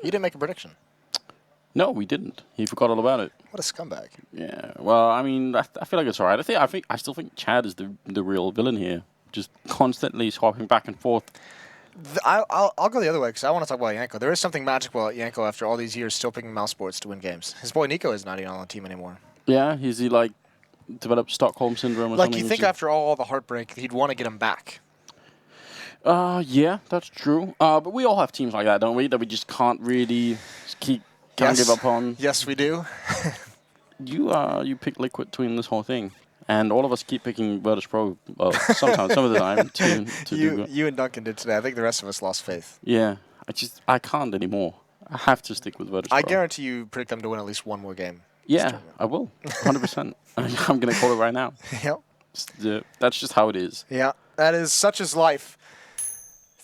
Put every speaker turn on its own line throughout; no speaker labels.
You didn't make a prediction.
No, we didn't. He forgot all about it.
What a scumbag.
Yeah. Well, I mean, I feel like it's all right. I still think Chad is the real villain here. Just constantly swapping back and forth.
I'll go the other way because I want to talk about Yanko. There is something magical about Yanko after all these years still picking mousesports to win games. His boy Nico is not even on the team anymore.
Yeah, is he like developed Stockholm syndrome or something?
Like you think after all the heartbreak he'd want to get him back.
Yeah, that's true. But we all have teams like that, don't we? That we just can't really can't give up on.
Yes, we do.
You pick Liquid to win this whole thing. And all of us keep picking Virtus Pro, sometimes, some of the time, to do good.
You and Duncan did today. I think the rest of us lost faith.
Yeah, I can't anymore. I have to stick with Virtus Pro.
I guarantee you predict them to win at least one more game.
Yeah, I will. 100%. I'm going to call it right now.
Yep.
That's just how it is.
Yeah, that is such as life.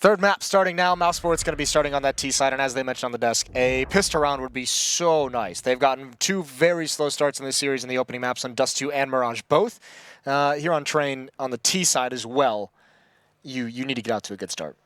Third map starting now. mousesports going to be starting on that T side, and as they mentioned on the desk, a pistol round would be so nice. They've gotten two very slow starts in this series in the opening maps on Dust 2 and Mirage both. Here on Train on the T side as well, you need to get out to a good start.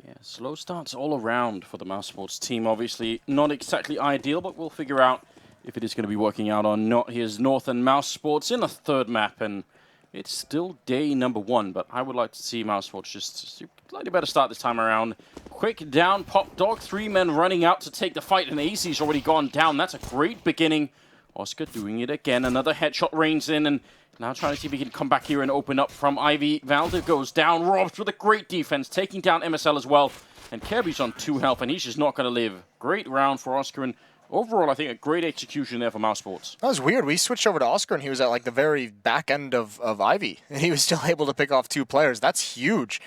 Yeah, slow starts all around for the mousesports team. Obviously not exactly ideal, but we'll figure out if it is going to be working out or not. Here's North and mousesports in the third map, and it's still day number 1, but I would like to see mousesports just slightly better start this time around. Quick down, Pop Dog, 3 men running out to take the fight, and AZ's already gone down. That's a great beginning. Oscar doing it again. Another headshot rains in, and now trying to see if he can come back here and open up from Ivy. Valda goes down. Robs with a great defense, taking down MSL as well. And Kirby's on 2 health, and he's just not going to live. Great round for Oscar, and overall, I think a great execution there for mousesports.
That was weird. We switched over to Oscar, and he was at like the very back end of Ivy, and he was still able to pick off 2 players. That's huge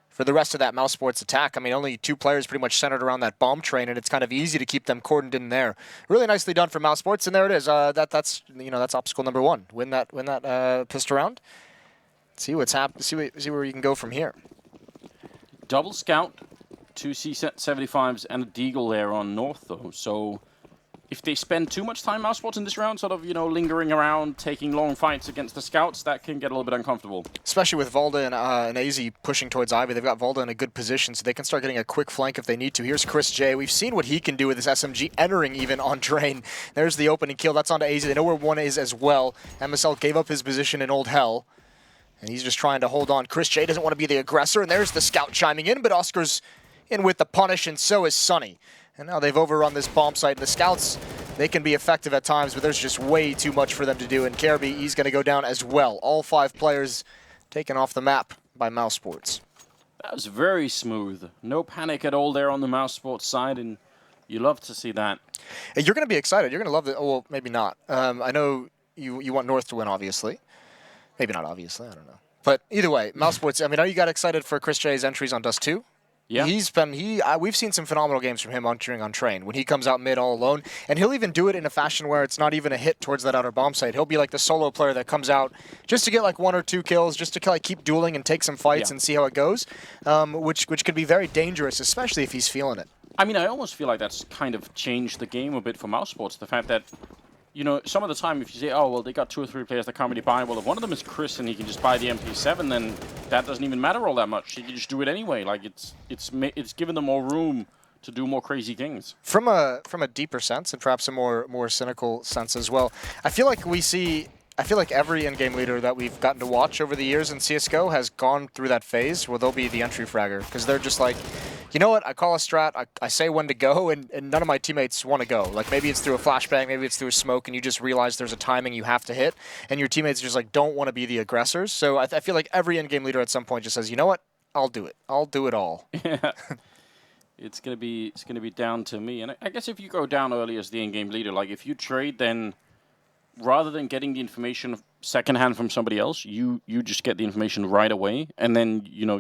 for the rest of that mousesports attack. I mean, only 2 players pretty much centered around that bomb train, and it's kind of easy to keep them cordoned in there. Really nicely done for mousesports, and there it is. That's obstacle number 1. Win that pistol round. See what's happened. See where you can go from here.
Double scout, 2 C-75s, and a Deagle there on North though. So if they spend too much time mousesports in this round, sort of, lingering around, taking long fights against the scouts, that can get a little bit uncomfortable. Especially
with Valda and AZ pushing towards Ivy. They've got Valda in a good position, so they can start getting a quick flank if they need to. Here's Chris J. We've seen what he can do with his SMG, entering even on Drain. There's the opening kill. That's onto AZ. They know where 1 is as well. MSL gave up his position in Old Hell, and he's just trying to hold on. Chris J. doesn't want to be the aggressor, and there's the scout chiming in, but Oscar's in with the punish, and so is Sunny. And now they've overrun this bomb site, and the scouts, they can be effective at times, but there's just way too much for them to do. And Kirby, he's going to go down as well. All 5 players taken off the map by mousesports.
That was very smooth. No panic at all there on the mousesports side, and you love to see that.
You're going to be excited. You're going to love it. Oh, well, maybe not. I know you want North to win, obviously. Maybe not obviously. I don't know. But either way, mousesports, I mean, are you got excited for Chris J's entries on Dust 2?
Yeah.
We've seen some phenomenal games from him entering on Train when he comes out mid all alone, and he'll even do it in a fashion where it's not even a hit towards that outer bomb site. He'll be like the solo player that comes out just to get like 1 or 2 kills, just to like keep dueling and take some fights and see how it goes, which could be very dangerous, especially if he's feeling it.
I mean, I almost feel like that's kind of changed the game a bit for mousesports. The fact that, some of the time if you say, oh, well, they got 2 or 3 players that can't really buy, well, if one of them is Chris and he can just buy the MP7, then that doesn't even matter all that much. He can just do it anyway. Like, it's given them more room to do more crazy things.
From a deeper sense, and perhaps a more cynical sense as well, I feel like every in-game leader that we've gotten to watch over the years in CSGO has gone through that phase where they'll be the entry fragger, because they're just like, you know what, I call a strat, I say when to go, and none of my teammates want to go. Like, maybe it's through a flashbang, maybe it's through a smoke, and you just realize there's a timing you have to hit, and your teammates just like don't want to be the aggressors. So I feel like every in-game leader at some point just says, you know what, I'll do it. I'll do it all.
Yeah. It's gonna be down to me. And I guess if you go down early as the in-game leader, like if you trade, then rather than getting the information secondhand from somebody else, you just get the information right away, and then you know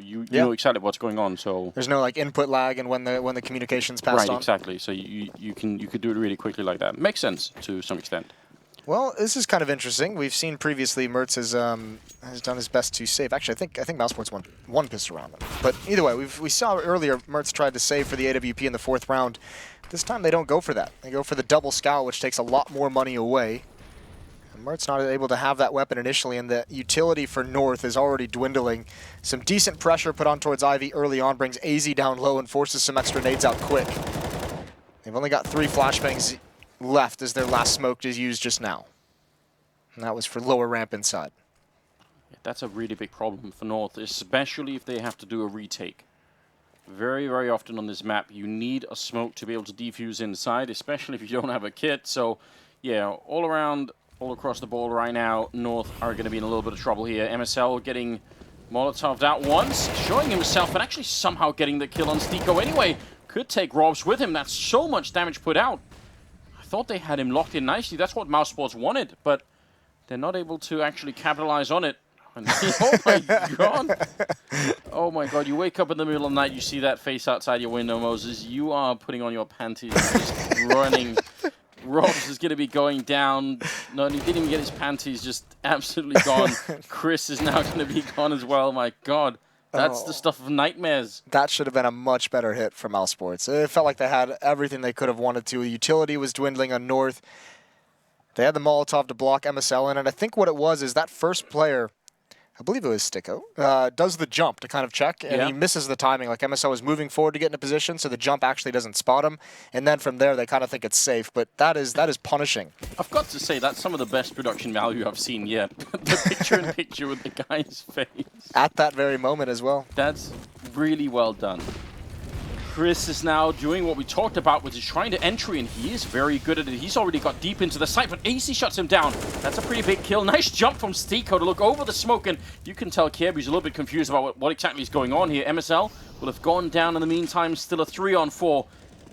exactly what's going on. So
there's no like input lag and when the communication's passed on.
Right, exactly. So you could do it really quickly like that. Makes sense to some extent.
Well, this is kind of interesting. We've seen previously Mertz has done his best to save. Actually, I think mousesports won 1 pistol round. But either way, we saw earlier Mertz tried to save for the AWP in the 4th round. This time they don't go for that. They go for the double scout, which takes a lot more money away. Mert's not able to have that weapon initially, and the utility for North is already dwindling. Some decent pressure put on towards Ivy early on brings AZ down low and forces some extra nades out quick. They've only got 3 flashbangs left as their last smoke is used just now. And that was for lower ramp inside.
Yeah, that's a really big problem for North, especially if they have to do a retake. Very, very often on this map, you need a smoke to be able to defuse inside, especially if you don't have a kit. So, yeah, all around, all across the board right now, North are going to be in a little bit of trouble here. MSL getting Molotoved out once, showing himself, and actually somehow getting the kill on Stiko anyway. Could take Robs with him. That's so much damage put out. I thought they had him locked in nicely. That's what mousesports wanted, but they're not able to actually capitalize on it. And oh my god! Oh my god! You wake up in the middle of the night, you see that face outside your window, Moses. You are putting on your panties, just running. Robs is going to be going down. No, he didn't even get his panties, just absolutely gone. Chris is now going to be gone as well. My god, that's the stuff of nightmares.
That should have been a much better hit for mousesports. It felt like they had everything they could have wanted to. The utility was dwindling on North. They had the Molotov to block MSL in, and I think what it was is that first player, I believe it was Stiko, does the jump to kind of check, and he misses the timing. Like MSL was moving forward to get in a position, so the jump actually doesn't spot him. And then from there, they kind of think it's safe, but that is punishing.
I've got to say, that's some of the best production value I've seen yet. The picture-in-picture with the guy's face.
At that very moment as well.
That's really well done. Chris is now doing what we talked about, which is trying to entry, and he is very good at it. He's already got deep into the site, but AC shuts him down. That's a pretty big kill. Nice jump from Stiko to look over the smoke, and you can tell Kirby's a little bit confused about what exactly is going on here. MSL will have gone down in the meantime, still a 3-on-4.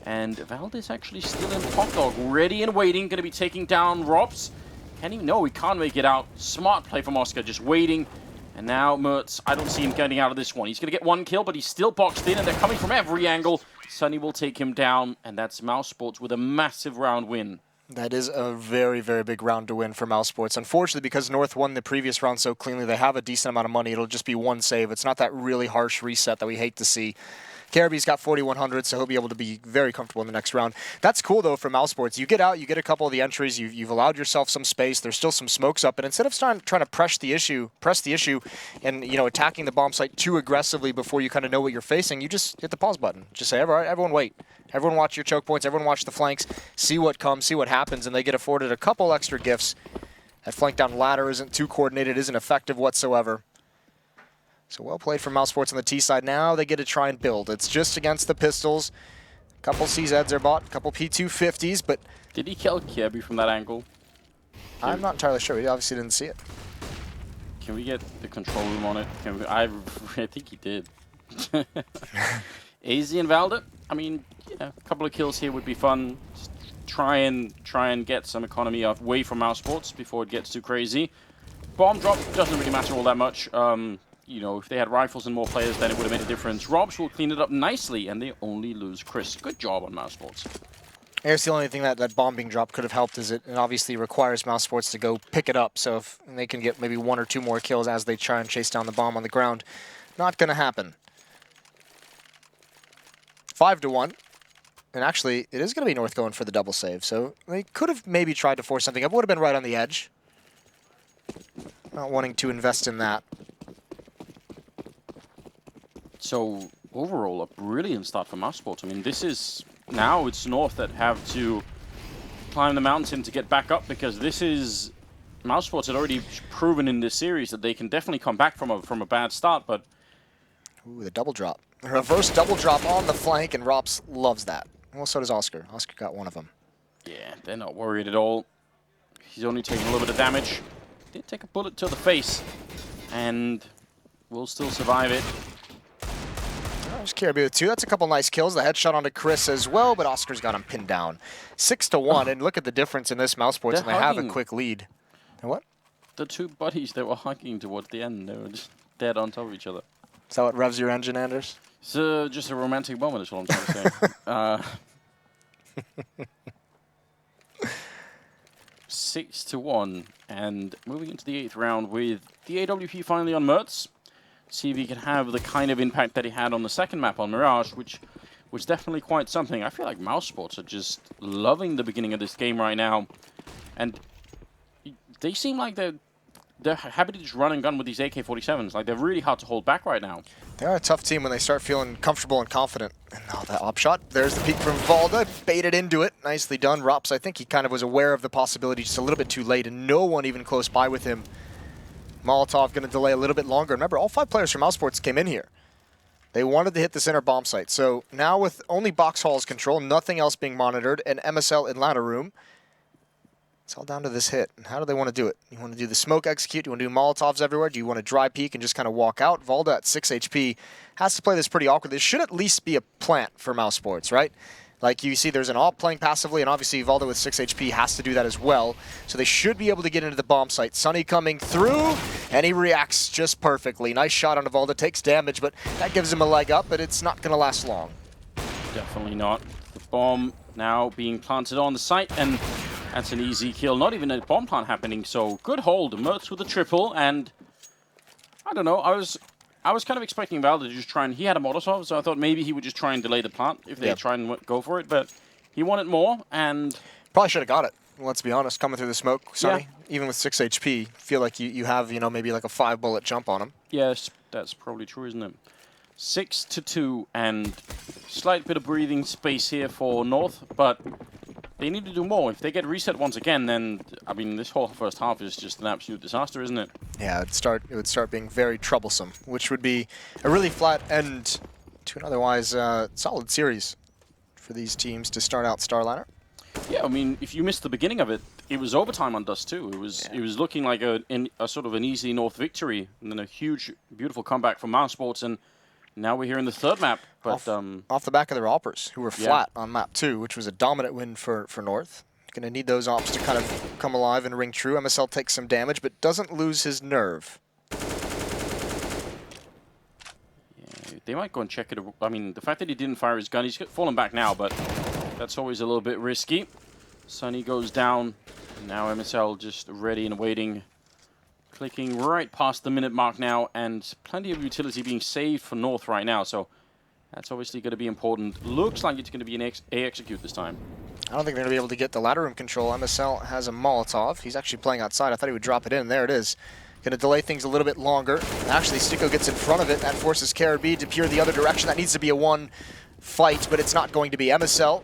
And Valdez actually still in hot dog, ready and waiting, going to be taking down Robs. Can't even know, he can't make it out. Smart play from Oscar, just waiting. And now Mertz, I don't see him getting out of this one. He's going to get 1 kill, but he's still boxed in, and they're coming from every angle. Sunny will take him down, and that's mousesports with a massive round win.
That is a very, very big round to win for mousesports. Unfortunately, because North won the previous round so cleanly, they have a decent amount of money. It'll just be 1 save. It's not that really harsh reset that we hate to see. Caribbe's got 4,100, so he'll be able to be very comfortable in the next round. That's cool, though, for mousesports. You get out, you get a couple of the entries, you've allowed yourself some space, there's still some smokes up, and instead of trying to press the issue and, attacking the bomb site too aggressively before you kind of know what you're facing, you just hit the pause button. Just say, all right, everyone wait. Everyone watch your choke points, everyone watch the flanks, see what comes, see what happens, and they get afforded a couple extra gifts. That flank down ladder isn't too coordinated, isn't effective whatsoever. So well played from mousesports on the T side. Now they get to try and build. It's just against the pistols. A couple CZs are bought, a couple P250s, but...
Did he kill Kirby from that angle?
I'm not entirely sure. He obviously didn't see it.
Can we get the control room on it? I think he did. AZ and Valda, I mean, yeah, a couple of kills here would be fun. Just try and get some economy away from mousesports before it gets too crazy. Bomb drop doesn't really matter all that much. If they had rifles and more players, then it would have made a difference. Robs will clean it up nicely, and they only lose Chris. Good job on mousesports.
Here's the only thing that bomb being dropped could have helped is it obviously requires mousesports to go pick it up. So if they can get maybe 1 or 2 more kills as they try and chase down the bomb on the ground, not going to happen. 5-1. And actually, it is going to be North going for the double save. So they could have maybe tried to force something up. It would have been right on the edge. Not wanting to invest in that.
So, overall, a brilliant start for mousesports. I mean, now it's North that have to climb the mountain to get back up, because mousesports had already proven in this series that they can definitely come back from a bad start, but...
Ooh, the double drop. Reverse double drop on the flank, and Rops loves that. Well, so does Oscar. Oscar got 1 of them.
Yeah, they're not worried at all. He's only taking a little bit of damage. Did take a bullet to the face, and will still survive it.
There's Caribou with 2. That's a couple nice kills. The headshot onto Chris as well, but Oscar's got him pinned down. 6-1, and look at the difference in this mousesports, and they have a quick lead. And what?
The 2 buddies that were hugging towards the end, they were just dead on top of each other.
Is that what revs your engine, Anders?
So just a romantic moment is what I'm trying to say. 6-1, and moving into the 8th round with the AWP finally on Mertz. See if he can have the kind of impact that he had on the second map on Mirage, which was definitely quite something. I feel like mousesports are just loving the beginning of this game right now, and they seem like they're happy to just run and gun with these AK-47s. Like, they're really hard to hold back right now.
They're a tough team when they start feeling comfortable and confident. And now that op shot, there's the peek from Valda, baited into it. Nicely done. Rops, I think he kind of was aware of the possibility just a little bit too late, and no one even close by with him. Molotov going to delay a little bit longer. Remember, all 5 players from mousesports came in here. They wanted to hit the center bomb site. So now with only box halls control, nothing else being monitored, and MSL in ladder room, it's all down to this hit. And how do they want to do it? You want to do the smoke execute? Do you want to do Molotovs everywhere? Do you want to dry peek and just kind of walk out? Valda at 6 HP has to play this pretty awkward. This should at least be a plant for mousesports, right? Like you see there's an AWP playing passively, and obviously Valda with 6 HP has to do that as well. So they should be able to get into the bomb site. Sunny coming through, and he reacts just perfectly. Nice shot onto Valda, takes damage, but that gives him a leg up, but it's not going to last long.
Definitely not. The bomb now being planted on the site, and that's an easy kill. Not even a bomb plant happening, so good hold. Mertz with a triple, and I don't know, I was kind of expecting Valda to just try and... He had a Molotov, so I thought maybe he would just try and delay the plant if they try and go for it, but he wanted more, and...
Probably should have got it, let's be honest, coming through the smoke, Sunny. Yeah. Even with 6 HP, feel like you have, you know, maybe like a 5-bullet jump on him.
Yes, that's probably true, isn't it? 6-2, and slight bit of breathing space here for North, but they need to do more. If they get reset once again, then, I mean, this whole first half is just an absolute disaster, isn't it? Yeah,
it would start being very troublesome, which would be a really flat end to an otherwise solid series for these teams to start out Starladder.
Yeah, I mean, if you missed the beginning of it, it was overtime on Dust 2. It was looking like a sort of an easy North victory, and then a huge, beautiful comeback from mousesports, and now we're here in the third map. But
off the back of their Oppers, who were flat on map 2, which was a dominant win for North. Going to need those Ops to kind of come alive and ring true. MSL takes some damage, but doesn't lose his nerve.
Yeah, they might go and check it. I mean, the fact that he didn't fire his gun, he's fallen back now, but that's always a little bit risky. Sunny goes down. Now MSL just ready and waiting. Clicking right past the minute mark now, and plenty of utility being saved for North right now, so that's obviously going to be important. Looks like it's going to be an A execute this time.
I don't think they're going to be able to get the ladder room control. MSL has a Molotov. He's actually playing outside. I thought he would drop it in. There it is. Going to delay things a little bit longer. Actually, Sticko gets in front of it. That forces KRB to peer the other direction. That needs to be a one fight, but it's not going to be. MSL,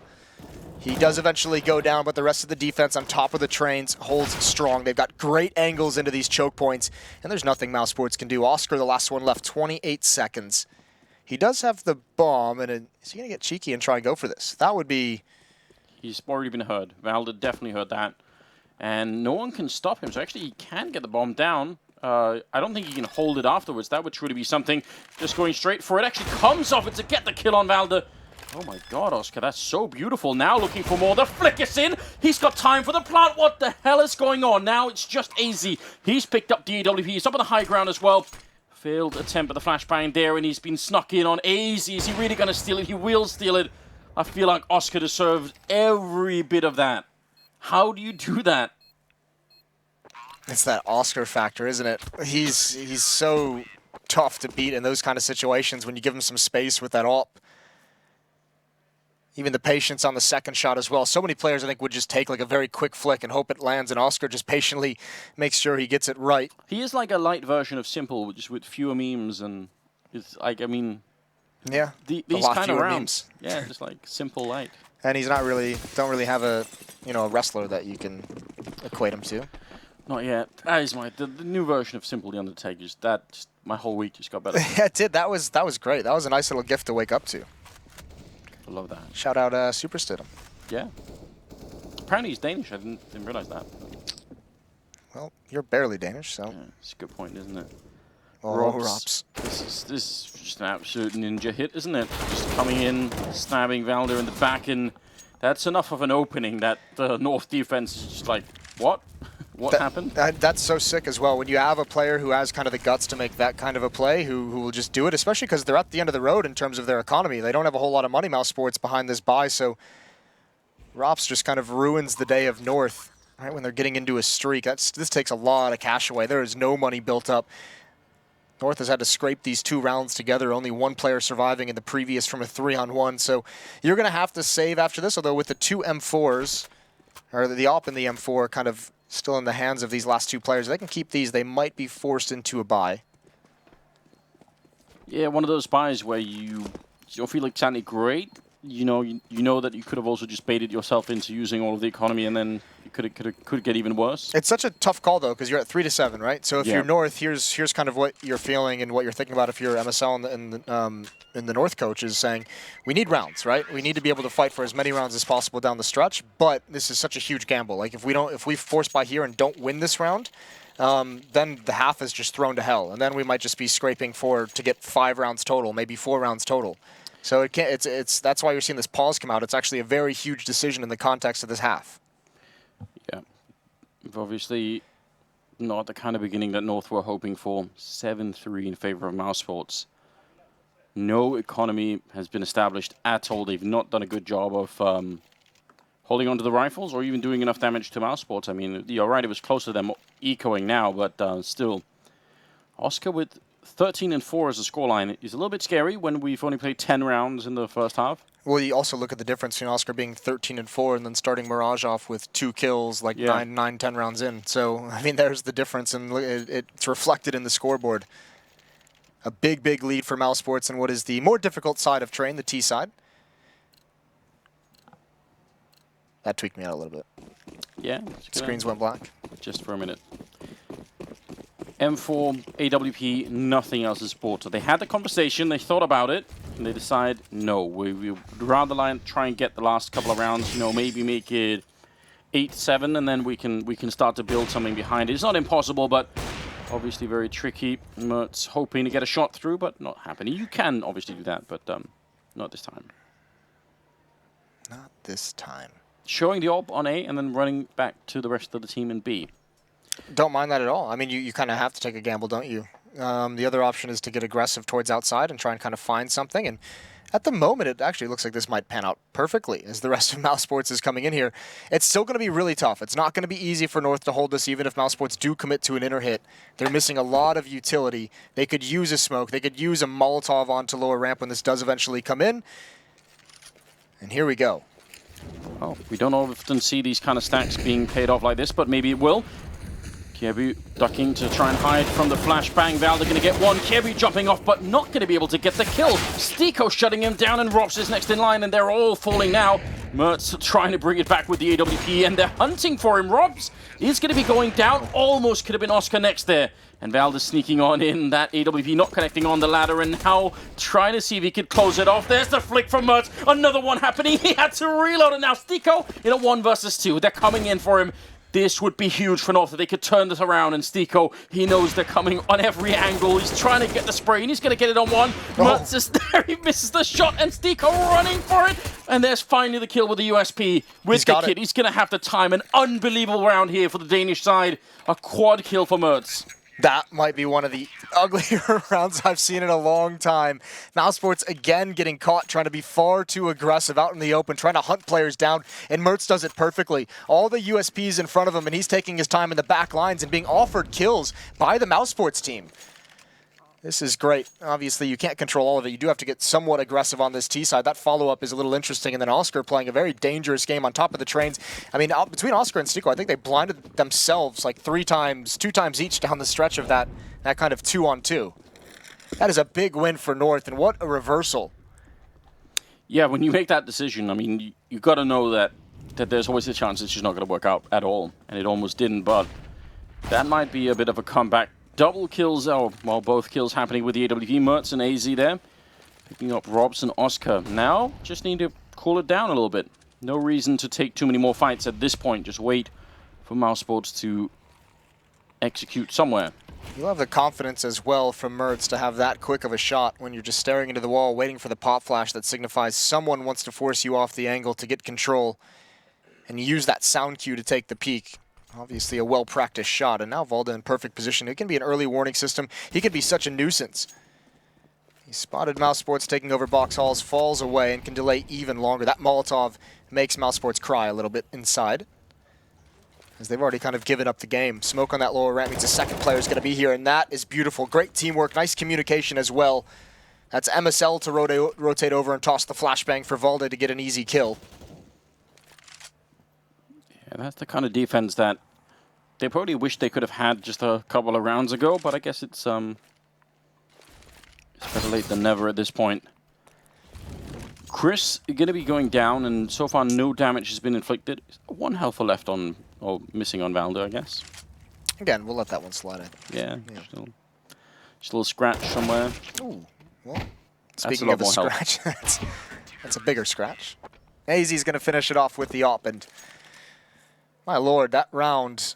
he does eventually go down, but the rest of the defense on top of the trains holds strong. They've got great angles into these choke points, and there's nothing mousesports can do. Oscar, the last one left, 28 seconds. He does have the bomb, and is he going to get cheeky and try and go for this? That would be...
He's already been heard. Valda definitely heard that. And no one can stop him, so actually he can get the bomb down. I don't think he can hold it afterwards. That would truly be something. Just going straight for it. Actually comes off it to get the kill on Valda. Oh my god, Oscar, that's so beautiful. Now looking for more. The flick is in. He's got time for the plant. What the hell is going on? Now it's just AZ. He's picked up the AWP. He's up on the high ground as well. Failed attempt at the flashbang there, and he's been snuck in on AZ. Is he really going to steal it? He will steal it. I feel like Oscar deserved every bit of that. How do you do that?
It's that Oscar factor, isn't it? He's so tough to beat in those kind of situations when you give him some space with that AWP. Even the patience on the second shot as well. So many players, I think, would just take like a very quick flick and hope it lands, and Oscar just patiently makes sure he gets it right.
He is like a light version of Simple, just with fewer memes, and it's like, I mean...
Yeah,
these kind of rounds. Yeah, just like Simple light.
And he's not really, don't really have a, a wrestler that you can equate him to.
Not yet. That is the new version of Simple the Undertaker. My whole week just got better.
Yeah, it did. That was great. That was a nice little gift to wake up to.
I love that.
Shout out Superstidham.
Yeah. Apparently he's Danish. I didn't realize that.
Well, you're barely Danish, so.
Yeah, it's a good point, isn't it?
Oh, Rops.
This is just an absolute ninja hit, isn't it? Just coming in, stabbing Valda in the back, and that's enough of an opening that the North defense is just like, what? What happened?
That's so sick as well. When you have a player who has kind of the guts to make that kind of a play, who will just do it, especially because they're at the end of the road in terms of their economy. They don't have a whole lot of money, mousesports, behind this buy, so Rops just kind of ruins the day of North, right, when they're getting into a streak. This takes a lot of cash away. There is no money built up. North has had to scrape these 2 rounds together, only one player surviving in the previous from a 3-on-1, so you're going to have to save after this, although with the 2 M4s, or the AWP and the M4 kind of still in the hands of these last 2 players, if they can keep these, they might be forced into a bye.
Yeah, one of those buys where you don't feel exactly great. You know that you could have also just baited yourself into using all of the economy, and then it could get even worse.
It's such a tough call though, because you're at 3-7, right? So if
Yeah.
you're North, here's kind of what you're feeling and what you're thinking about. If you're MSL in the North coach is saying, we need rounds, right? We need to be able to fight for as many rounds as possible down the stretch. But this is such a huge gamble. Like if we force by here and don't win this round, then the half is just thrown to hell, and then we might just be scraping to get 5 rounds total, maybe 4 rounds total. So it can't. That's why you're seeing this pause come out. It's actually a very huge decision in the context of this half.
Yeah, obviously not the kind of beginning that North were hoping for. 7-3 in favor of mousesports. No economy has been established at all. They've not done a good job of holding onto the rifles or even doing enough damage to mousesports. I mean, you're right, it was close to them ecoing now, but still. Oscar with 13-4 as a scoreline is a little bit scary when we've only played 10 rounds in the first half.
Well, you also look at the difference between Oscar being 13-4 and then starting Mirage off with 2 kills, like 9-10 rounds in. So, I mean, there's the difference, and it's reflected in the scoreboard. A big, big lead for mousesports in what is the more difficult side of Train, the T side. That tweaked me out a little bit.
Yeah.
Screens went black.
Just for a minute. M4, AWP, nothing else is bought. So they had the conversation, they thought about it, and they decide, no, we would rather try and get the last couple of rounds, maybe make it 8-7, and then we can start to build something behind it. It's not impossible, but obviously very tricky. Mertz hoping to get a shot through, but not happening. You can obviously do that, but not this time.
Not this time.
Showing the AWP on A and then running back to the rest of the team in B.
Don't mind that at all. I mean, you kind of have to take a gamble, don't you? The other option is to get aggressive towards outside and try and kind of find something. And at the moment, it actually looks like this might pan out perfectly as the rest of mousesports is coming in here. It's still going to be really tough. It's not going to be easy for North to hold this, even if mousesports do commit to an inner hit. They're missing a lot of utility. They could use a smoke. They could use a Molotov onto lower ramp when this does eventually come in. And here we go.
Oh, we don't often see these kind of stacks being paid off like this, but maybe it will. Kiebu ducking to try and hide from the flashbang. Valde going to get one. Kiebu jumping off, but not going to be able to get the kill. Stiko shutting him down, and Robs is next in line, and they're all falling now. Mertz trying to bring it back with the AWP, and they're hunting for him. Robs is going to be going down. Almost could have been Oscar next there. And Valde sneaking on in. That AWP not connecting on the ladder, and now trying to see if he could close it off. There's the flick from Mertz. Another one happening. He had to reload, and now Stiko in a 1 versus 2. They're coming in for him. This would be huge for North if they could turn this around, and Stiko, he knows they're coming on every angle. He's trying to get the spray, and he's going to get it on one. Mertz is there, he misses the shot, and Stiko running for it. And there's finally the kill with the USP. With the kid, he's going to have to time an unbelievable round here for the Danish side. A quad kill for Mertz.
That might be one of the uglier rounds I've seen in a long time. mousesports again getting caught trying to be far too aggressive out in the open, trying to hunt players down, and Mertz does it perfectly. All the USPs in front of him, and he's taking his time in the back lines and being offered kills by the mousesports team. This is great. Obviously, you can't control all of it. You do have to get somewhat aggressive on this T side. That follow-up is a little interesting. And then Oscar playing a very dangerous game on top of the trains. I mean, between Oscar and Stiko, I think they blinded themselves like 2 times each down the stretch of that kind of 2-on-2. That is a big win for North, and what a reversal.
Yeah, when you make that decision, I mean, you got to know that there's always a chance it's just not going to work out at all. And it almost didn't, but that might be a bit of a comeback. Double kills, well, both kills happening with the AWP. Mertz and AZ there. Picking up Robs and Oscar. Now, just need to cool it down a little bit. No reason to take too many more fights at this point. Just wait for mousesports to execute somewhere.
You'll have the confidence as well from Mertz to have that quick of a shot when you're just staring into the wall, waiting for the pop flash that signifies someone wants to force you off the angle to get control. And you use that sound cue to take the peek. Obviously a well-practiced shot, and now Valde in perfect position. It can be an early warning system. He can be such a nuisance. He spotted mousesports taking over box halls, falls away, and can delay even longer. That Molotov makes mousesports cry a little bit inside, as they've already kind of given up the game. Smoke on that lower ramp means a second player is going to be here, and that is beautiful. Great teamwork, nice communication as well. That's MSL to rotate over and toss the flashbang for Valde to get an easy kill.
Yeah, that's the kind of defense that they probably wish they could have had just a couple of rounds ago, but I guess it's Better late than never at this point. Chris going to be going down, and so far no damage has been inflicted. 1 health left on, or missing on Valder, I guess.
Again, we'll let that one slide in.
Yeah. Just a little scratch somewhere.
Ooh, well, speaking of a scratch, that's a bigger scratch. AZ's going to finish it off with the op, and my lord, that round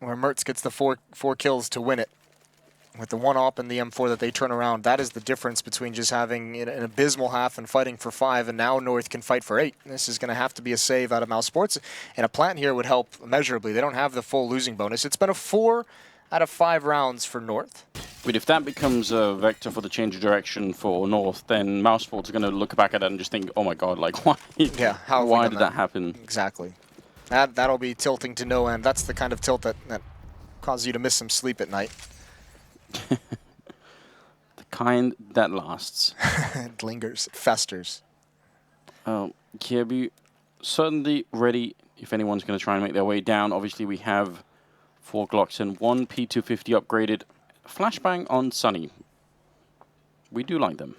where Mertz gets the four kills to win it, with the 1 op and the M4 that they turn around, that is the difference between just having an abysmal half and fighting for 5, and now North can fight for 8. This is going to have to be a save out of mousesports, and a plant here would help immeasurably. They don't have the full losing bonus. It's been a 4 out of 5 rounds for North.
But if that becomes a vector for the change of direction for North, then mousesports are going to look back at it and just think, oh my god, like why?
Yeah,
why did that happen?
Exactly. That'll be tilting to no end. That's the kind of tilt that causes you to miss some sleep at night.
The kind that lasts.
It lingers, it festers.
Kirby certainly ready if anyone's going to try and make their way down. Obviously, we have 4 Glocks and 1 P250 upgraded. Flashbang on Sunny. We do like them.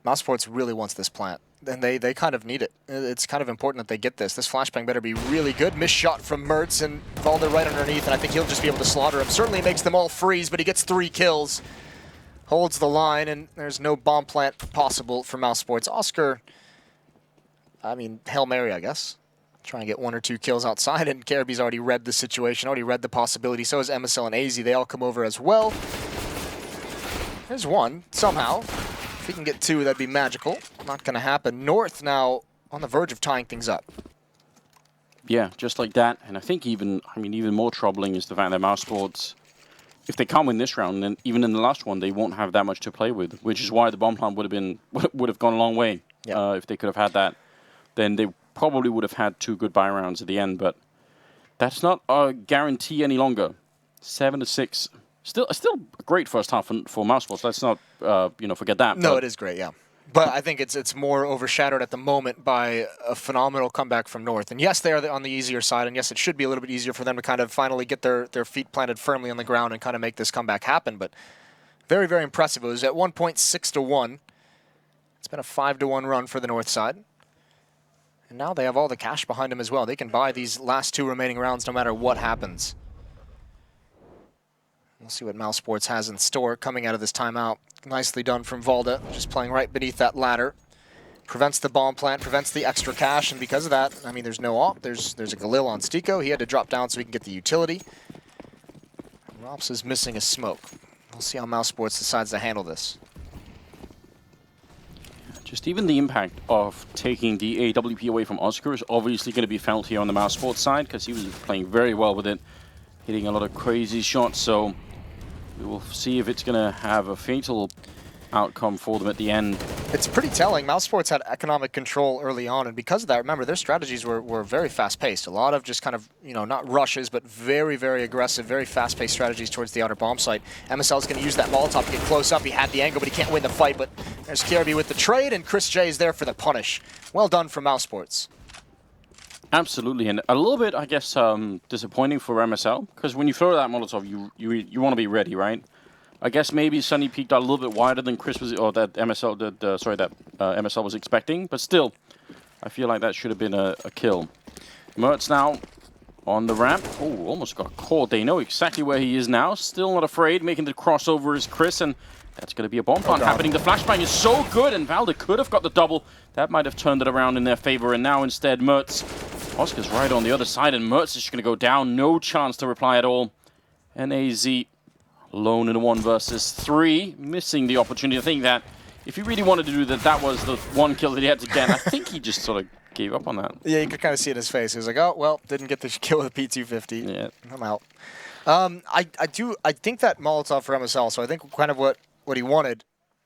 mousesports really wants this plant, and they kind of need it. It's kind of important that they get this. This flashbang better be really good. Missed shot from Mertz, and Valder right underneath, and I think he'll just be able to slaughter him. Certainly makes them all freeze, but he gets 3 kills. Holds the line, and there's no bomb plant possible for mousesports. Oscar, I mean, Hail Mary, I guess. Try and get 1 or 2 kills outside, and Caribbe's already read the situation, already read the possibility. So is MSL and AZ. They all come over as well. There's 1, somehow. If he can get 2, that'd be magical. Not going to happen. North now on the verge of tying things up.
Yeah, just like that. And I think even more troubling is the fact that mousesports, if they can't win this round, then even in the last one, they won't have that much to play with, which is why the bomb plant would have gone a long way. Yep. If they could have had that. Then they probably would have had 2 good buy rounds at the end, but that's not a guarantee any longer. 7-6, still a great first half for mousesports. Let's not forget that.
No, it is great, yeah. But I think it's more overshadowed at the moment by a phenomenal comeback from North. And yes, they are on the easier side, and yes, it should be a little bit easier for them to kind of finally get their feet planted firmly on the ground and kind of make this comeback happen. But very, very impressive. It was at 1 point 6-1. It's been a 5-1 run for the North side. And now they have all the cash behind them as well. They can buy these last 2 remaining rounds no matter what happens. We'll see what mousesports has in store coming out of this timeout. Nicely done from Valda, just playing right beneath that ladder. Prevents the bomb plant, prevents the extra cash, and because of that, I mean, there's no op. There's a Galil on Stiko. He had to drop down so he can get the utility. Rops is missing a smoke. We'll see how mousesports decides to handle this.
Just even the impact of taking the AWP away from Oscar is obviously going to be felt here on the mousesports side, because he was playing very well with it, hitting a lot of crazy shots. So we will see if it's going to have a fatal outcome for them at the end.
It's pretty telling. mousesports had economic control early on, and because of that, remember, their strategies were very fast-paced. A lot of just kind of, not rushes, but very, very aggressive, very fast-paced strategies towards the outer bomb site. MSL's going to use that Molotov to get close up. He had the angle, but he can't win the fight. But there's KRB with the trade, and Chris J is there for the punish. Well done from mousesports.
Absolutely, and a little bit, I guess, disappointing for MSL, because when you throw that Molotov, you want to be ready, right? I guess maybe Sunny peaked out a little bit wider than Chris was, or that MSL was expecting, but still, I feel like that should have been a kill. Mertz now on the ramp. Oh, almost got caught. They know exactly where he is now. Still not afraid. Making the crossover is Chris, and that's going to be a bomb plant happening. The flashbang is so good, and Valder could have got the double. That might have turned it around in their favor, and now instead Mertz. Oscar's right on the other side, and Mertz is just going to go down. No chance to reply at all. And AZ alone in a 1 versus 3, missing the opportunity. I think that if he really wanted to do that, that was the 1 kill that he had to get. I think he just sort of gave up on that.
Yeah, you could kind of see it in his face. He was like, oh, well, didn't get the kill with the P250.
Yeah.
I'm out. I think that Molotov for MSL, so I think kind of what he wanted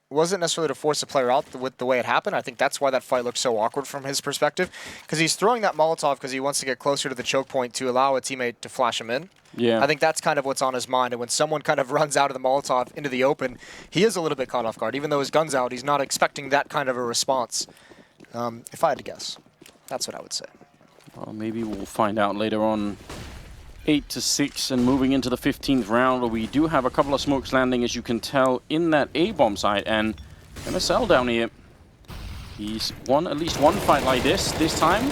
wasn't necessarily to force the player out with the way it happened. I think that's why that fight looked so awkward from his perspective, because he's throwing that Molotov because he wants to get closer to the choke point to allow a teammate to flash him in.
Yeah.
I think that's kind of what's on his mind, and when someone kind of runs out of the Molotov into the open, he is a little bit caught off guard. Even though his gun's out, he's not expecting that kind of a response. If I had to guess, that's what I would say.
Well, maybe we'll find out later on. 8-6, and moving into the 15th round, where we do have a couple of smokes landing, as you can tell, in that A-bomb site, and MSL down here. He's won at least one fight like this time.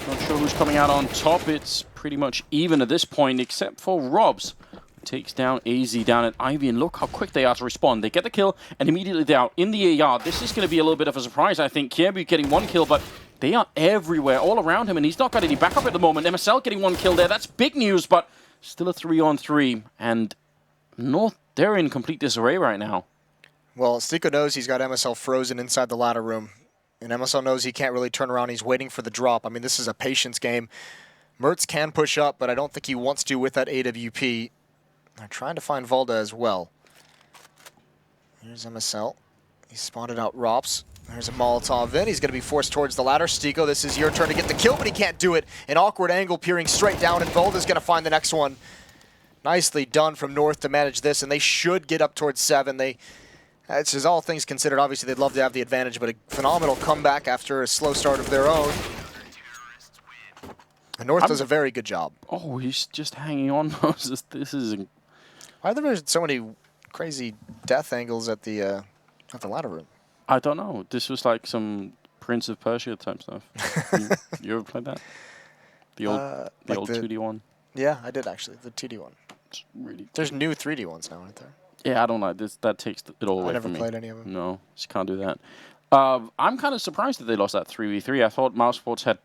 Not sure who's coming out on top. It's pretty much even at this point, except for Robs. Takes down AZ down at Ivy, and look how quick they are to respond. They get the kill, and immediately they're out in the AR. This is going to be a little bit of a surprise, I think. Kierby getting one kill, but they are everywhere, all around him, and he's not got any backup at the moment. MSL getting one kill there. That's big news, but still a 3-on-3. And North, they're in complete disarray right now.
Well, Stico knows he's got MSL frozen inside the ladder room. And MSL knows he can't really turn around. He's waiting for the drop. I mean, this is a patience game. Mertz can push up, but I don't think he wants to with that AWP. They're trying to find Valda as well. Here's MSL. He spotted out Rops. There's a Molotov in. He's going to be forced towards the ladder. Stico, this is your turn to get the kill, but he can't do it. An awkward angle peering straight down, and Valda's going to find the next one. Nicely done from North to manage this, and they should get up towards 7. It's just all things considered. Obviously, they'd love to have the advantage, but a phenomenal comeback after a slow start of their own. And North does a very good job.
Oh, he's just hanging on. This is...
Why are there so many crazy death angles at the ladder room?
I don't know. This was like some Prince of Persia type stuff. You ever played that? The old 2D one?
Yeah, I did actually. The 2D one.
It's really...
There's new 3D ones now, aren't there?
Yeah, I don't know. That takes it all away from me.
I never played any of them.
No, just can't do that. I'm kind of surprised that they lost that 3v3. I thought mousesports had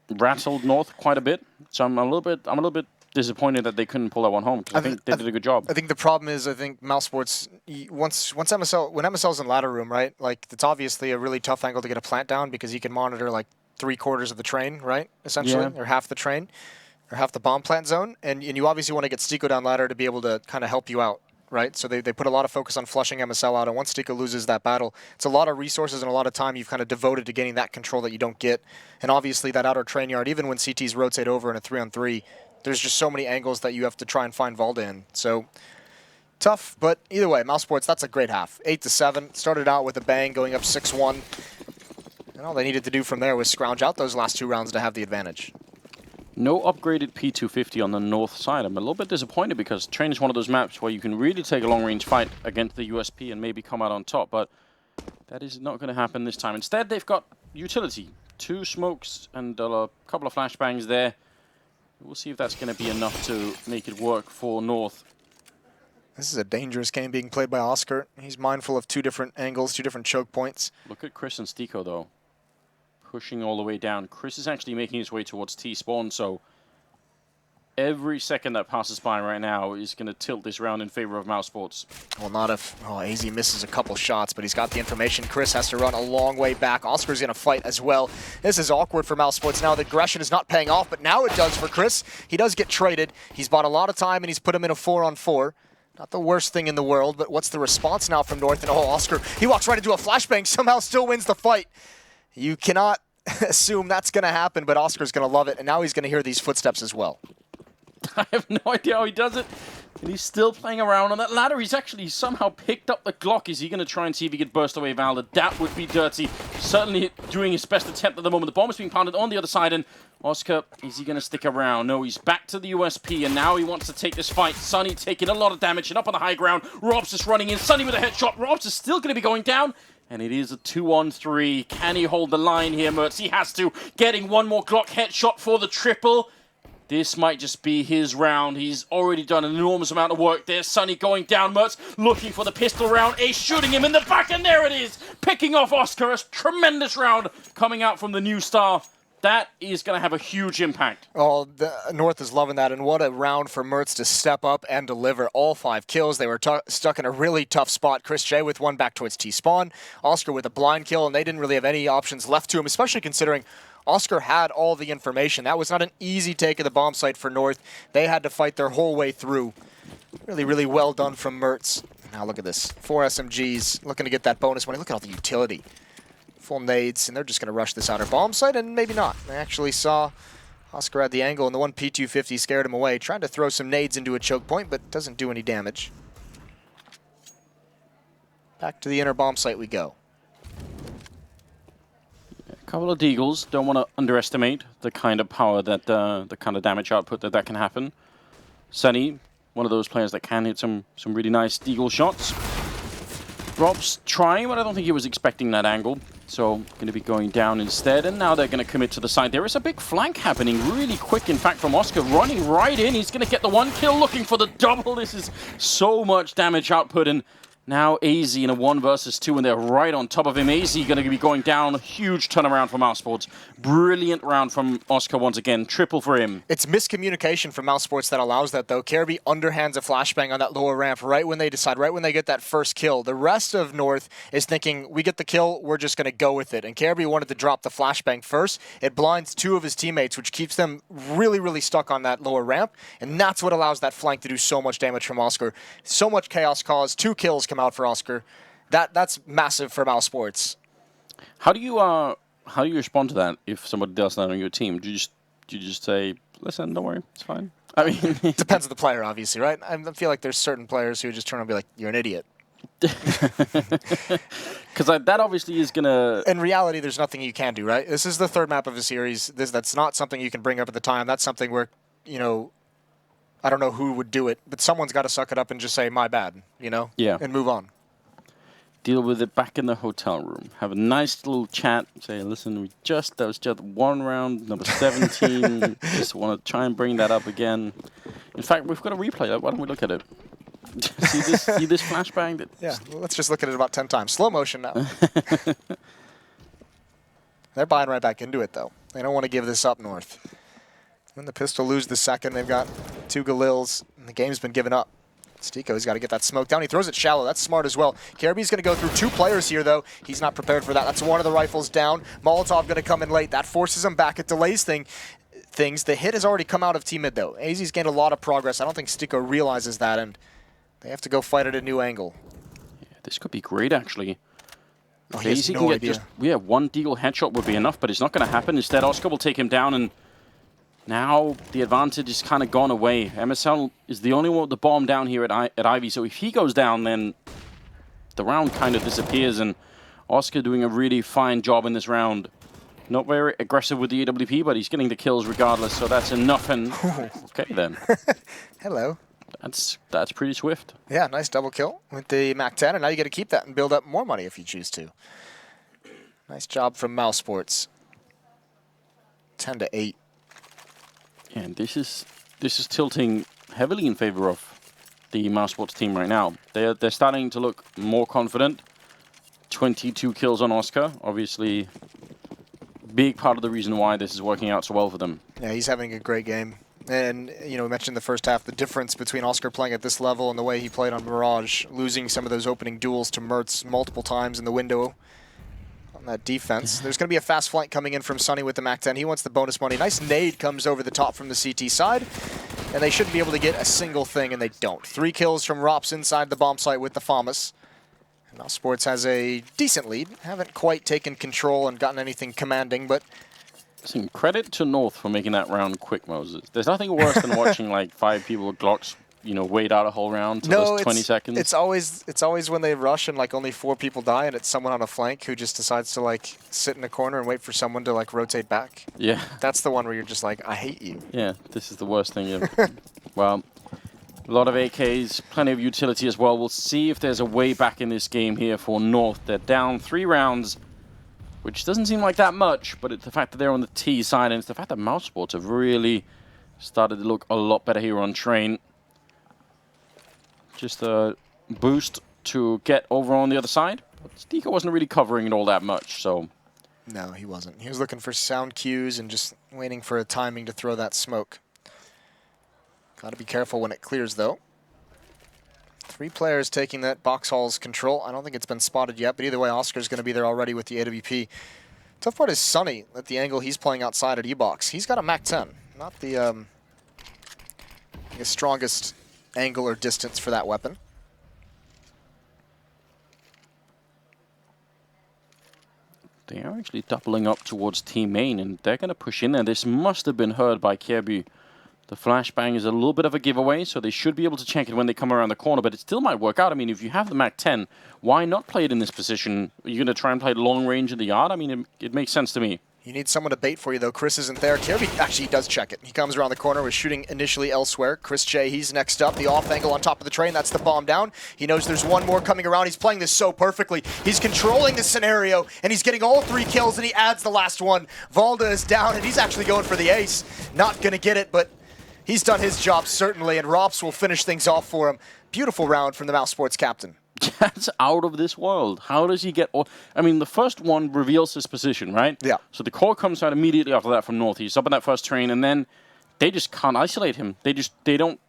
rattled North quite a bit, so I'm a little bit disappointed that they couldn't pull that one home, because I think they did a good job.
I think the problem is, mousesports, when MSL's in ladder room, right? Like, it's obviously a really tough angle to get a plant down, because you can monitor like 3/4 of the train, right? Essentially, or half the train, or half the bomb plant zone, and you obviously want to get Stico down ladder to be able to kind of help you out. Right, so they put a lot of focus on flushing MSL out, and once Stico loses that battle, it's a lot of resources and a lot of time you've kind of devoted to getting that control that you don't get. And obviously that outer train yard, even when CTs rotate over in a 3-on-3, there's just so many angles that you have to try and find Valda in. So tough, but either way, mousesports, that's a great half. 8-7, started out with a bang, going up 6-1. And all they needed to do from there was scrounge out those last 2 rounds to have the advantage.
No upgraded P250 on the North side. I'm a little bit disappointed, because Train is one of those maps where you can really take a long-range fight against the USP and maybe come out on top, but that is not going to happen this time. Instead, they've got utility. 2 smokes and a couple of flashbangs there. We'll see if that's going to be enough to make it work for North.
This is a dangerous game being played by Oscar. He's mindful of 2 different angles, 2 different choke points.
Look at Chris and Stico, though. Pushing all the way down. Chris is actually making his way towards T-spawn, so every second that passes by right now is going to tilt this round in favor of mousesports.
Well, not if AZ misses a couple shots, but he's got the information. Chris has to run a long way back. Oscar's going to fight as well. This is awkward for mousesports now. The aggression is not paying off, but now it does for Chris. He does get traded. He's bought a lot of time, and he's put him in a 4-on-4. Not the worst thing in the world, but what's the response now from North? And Oscar, he walks right into a flashbang, somehow still wins the fight. You cannot assume that's going to happen, but Oscar's going to love it, and now he's going to hear these footsteps as well.
I have no idea how he does it, and he's still playing around on that ladder. He's actually somehow picked up the Glock. Is he going to try and see if he could burst away Valda? That would be dirty. Certainly doing his best attempt at the moment. The bomb is being pounded on the other side, and Oscar, is he going to stick around? No, he's back to the USP, and now he wants to take this fight. Sunny taking a lot of damage, and up on the high ground, Robs is running in. Sunny with a headshot. Robs is still going to be going down. And it is a 2-on-3. Can he hold the line here, Mertz? He has to. Getting one more Glock headshot for the triple. This might just be his round. He's already done an enormous amount of work there. Sunny going down. Mertz looking for the pistol round. Ace shooting him in the back, and there it is. Picking off Oscar. A tremendous round coming out from the new star. That is going to have a huge impact.
Oh, the North is loving that, and what a round for Mertz to step up and deliver all 5 kills. They were stuck in a really tough spot. Chris J with one back towards T-spawn. Oscar with a blind kill, and they didn't really have any options left to him, especially considering Oscar had all the information. That was not an easy take of the bomb site for North. They had to fight their whole way through. Really, really well done from Mertz. Now look at this. 4 SMGs looking to get that bonus money. Look at all the utility. Full nades, and they're just going to rush this outer bomb site, and maybe not. They actually saw Oscar at the angle, and the one P250 scared him away. Tried to throw some nades into a choke point, but doesn't do any damage. Back to the inner bomb site we go.
A couple of deagles. Don't want to underestimate the kind of power that, the kind of damage output that can happen. Sunny, one of those players that can hit some really nice deagle shots. Rob's trying, but I don't think he was expecting that angle. So going to be going down instead, and now they're going to commit to the side. There is a big flank happening really quick, in fact, from Oscar, running right in. He's going to get the 1 kill, looking for the double. This is so much damage output, and now AZ in a 1 versus 2, and they're right on top of him. AZ going to be going down. Huge turnaround for mousesports. Brilliant round from Oscar once again. Triple for him.
It's miscommunication from mousesports that allows that, though. Caribbean underhands a flashbang on that lower ramp right when they decide, right when they get that first kill. The rest of North is thinking, we get the kill, we're just going to go with it. And Caribbean wanted to drop the flashbang first. It blinds 2 of his teammates, which keeps them really, really stuck on that lower ramp. And that's what allows that flank to do so much damage from Oscar. So much chaos caused. 2 kills come out for Oscar. That's massive for mousesports.
How do you respond to that if somebody does that on your team? Do you just say, listen, don't worry, it's fine? I mean,
depends on the player, obviously, right? I feel like there's certain players who just turn and be like, you're an idiot.
Because that obviously is going to...
In reality, there's nothing you can do, right? This is the 3rd map of a series. That's not something you can bring up at the time. That's something where, you know, I don't know who would do it, but someone's got to suck it up and just say, my bad, you know?
Yeah.
And move on.
Deal with it back in the hotel room. Have a nice little chat. Say, listen, that was just 1 round, number 17. Just want to try and bring that up again. In fact, we've got a replay. Why don't we look at it? see this flashbang?
Yeah, let's just look at it about 10 times. Slow motion now. They're buying right back into it, though. They don't want to give this up, North. When the pistol lose the second, they've got 2 Galils, and the game's been given up. Stiko's got to get that smoke down. He throws it shallow. That's smart as well. Caribbean's going to go through 2 players here, though. He's not prepared for that. That's 1 of the rifles down. Molotov going to come in late. That forces him back. It delays things. The hit has already come out of Team Mid, though. AZ's gained a lot of progress. I don't think Stiko realizes that, and they have to go fight at a new angle.
Yeah, this could be great, actually.
Oh, he has no idea.
1 deagle headshot would be enough, but it's not going to happen. Instead, Oscar will take him down, and now the advantage is kind of gone away. MSL is the only one with the bomb down here at Ivy, so if he goes down, then the round kind of disappears, and Oscar doing a really fine job in this round. Not very aggressive with the AWP, but he's getting the kills regardless, so that's enough, and okay then.
Hello.
That's pretty swift.
Yeah, nice double kill with the MAC-10, and now you get to keep that and build up more money if you choose to. Nice job from mousesports. 10-8.
And this is tilting heavily in favor of the mousesports team right now. They're starting to look more confident. 22 kills on Oscar, obviously big part of the reason why this is working out so well for them.
Yeah, he's having a great game. And, you know, we mentioned the first half, the difference between Oscar playing at this level and the way he played on Mirage, losing some of those opening duels to Mertz multiple times in the window on that defense. There's going to be a fast flank coming in from Sunny with the MAC-10. He wants the bonus money. Nice nade comes over the top from the CT side, and they shouldn't be able to get a single thing, and they don't. 3 kills from Rops inside the bomb site with the FAMAS. mousesports has a decent lead. Haven't quite taken control and gotten anything commanding, but...
Listen, credit to North for making that round quick, Moses. There's nothing worse than watching like 5 people with Glocks, you know, wait out a whole round to those 20 seconds.
It's always when they rush and like only 4 people die, and it's someone on a flank who just decides to like sit in a corner and wait for someone to like rotate back.
Yeah.
That's the one where you're just like, I hate you.
Yeah, this is the worst thing ever. Well, a lot of AKs, plenty of utility as well. We'll see if there's a way back in this game here for North. They're down 3 rounds, which doesn't seem like that much, but it's the fact that they're on the T side, and it's the fact that mousesports have really started to look a lot better here on Train. Just a boost to get over on the other side. But Stiko wasn't really covering it all that much, so...
No, he wasn't. He was looking for sound cues and just waiting for a timing to throw that smoke. Got to be careful when it clears, though. 3 players taking that box hall's control. I don't think it's been spotted yet, but either way, Oscar's going to be there already with the AWP. Tough part is Sunny at the angle he's playing outside at E-Box. He's got a MAC-10, not the strongest angle or distance for that weapon.
They are actually doubling up towards Team Main, and they're going to push in there. This must have been heard by Kjerby. The flashbang is a little bit of a giveaway, so they should be able to check it when they come around the corner, but it still might work out. I mean, if you have the MAC-10, why not play it in this position? Are you going to try and play long range in the yard? I mean, it makes sense to me.
You need someone to bait for you, though. Chris isn't there. Kirby actually does check it. He comes around the corner, was shooting initially elsewhere. Chris J, he's next up. The off angle on top of the train, that's the bomb down. He knows there's one more coming around. He's playing this so perfectly. He's controlling the scenario, and he's getting all 3 kills, and he adds the last one. Valda is down, and he's actually going for the ace. Not going to get it, but he's done his job, certainly, and Rops will finish things off for him. Beautiful round from the mousesports captain.
That's out of this world. How does he get all... I mean, the first one reveals his position, right?
Yeah.
So the core comes out immediately after that from north. He's up in that first train, and then they just can't isolate him. They don't...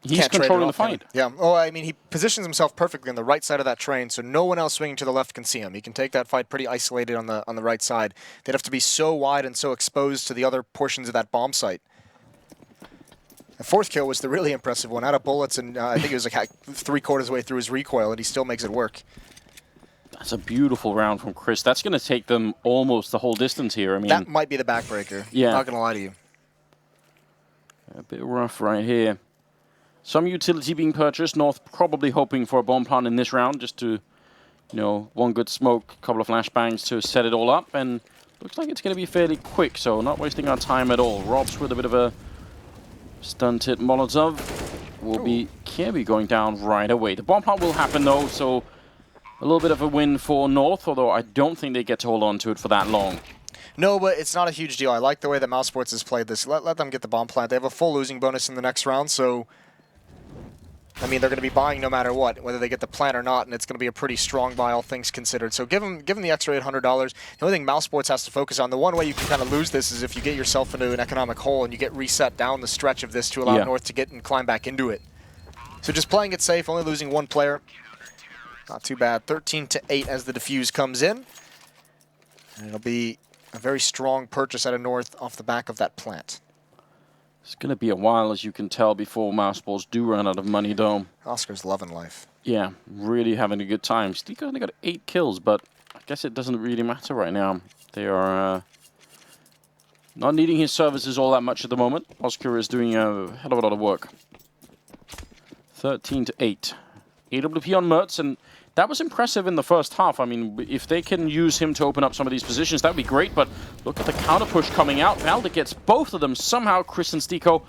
He's
Can't
controlling the fight.
Yeah. Oh, I mean, he positions himself perfectly on the right side of that train, so no one else swinging to the left can see him. He can take that fight pretty isolated on the right side. They'd have to be so wide and so exposed to the other portions of that bomb site. The 4th kill was the really impressive one. Out of bullets, and I think it was like 3/4 way through his recoil, and he still makes it work.
That's a beautiful round from Chris. That's going to take them almost the whole distance here. I mean,
that might be the backbreaker.
Yeah.
Not going to lie to you.
A bit rough right here. Some utility being purchased. North probably hoping for a bomb plant in this round, just to, you know, one good smoke, a couple of flashbangs to set it all up, and looks like it's going to be fairly quick, so not wasting our time at all. Robs with a bit of a stunted Molotov will be Kirby going down right away. The bomb plant will happen though, so a little bit of a win for North, although I don't think they get to hold on to it for that long.
No, but it's not a huge deal. I like the way that mousesports has played this. Let them get the bomb plant. They have a full losing bonus in the next round, so I mean, they're going to be buying no matter what, whether they get the plant or not, and it's going to be a pretty strong buy, all things considered. So give them the extra $800. The only thing mousesports has to focus on, the one way you can kind of lose this is if you get yourself into an economic hole and you get reset down the stretch of this to allow North to get and climb back into it. So just playing it safe, only losing 1 player. Not too bad. 13-8 as the defuse comes in. And it'll be a very strong purchase out of North off the back of that plant.
It's going to be a while, as you can tell, before mousesports do run out of money, though.
Oscar's loving life.
Yeah, really having a good time. Stico only got 8 kills, but I guess it doesn't really matter right now. They are not needing his services all that much at the moment. Oscar is doing a hell of a lot of work. 13-8. AWP on Mertz, and that was impressive in the first half. I mean, if they can use him to open up some of these positions, that would be great, but look at the counter push coming out. Valda gets both of them. Somehow, Chris and Stico,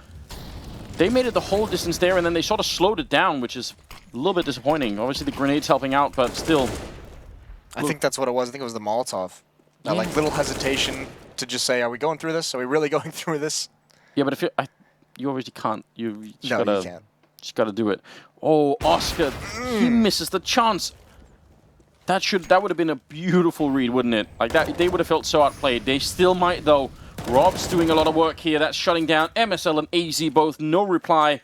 they made it the whole distance there, and then they sort of slowed it down, which is a little bit disappointing. Obviously, the grenades helping out, but still.
I think that's what it was. I think it was the Molotov. That like little hesitation to just say, are we going through this? Are we really going through this?
Yeah, but if you obviously can't. You
can't.
Just gotta do it. Oh, Oscar, he misses the chance. That would have been a beautiful read, wouldn't it? Like that, they would have felt so outplayed. They still might, though. Rob's doing a lot of work here. That's shutting down MSL and AZ both. No reply.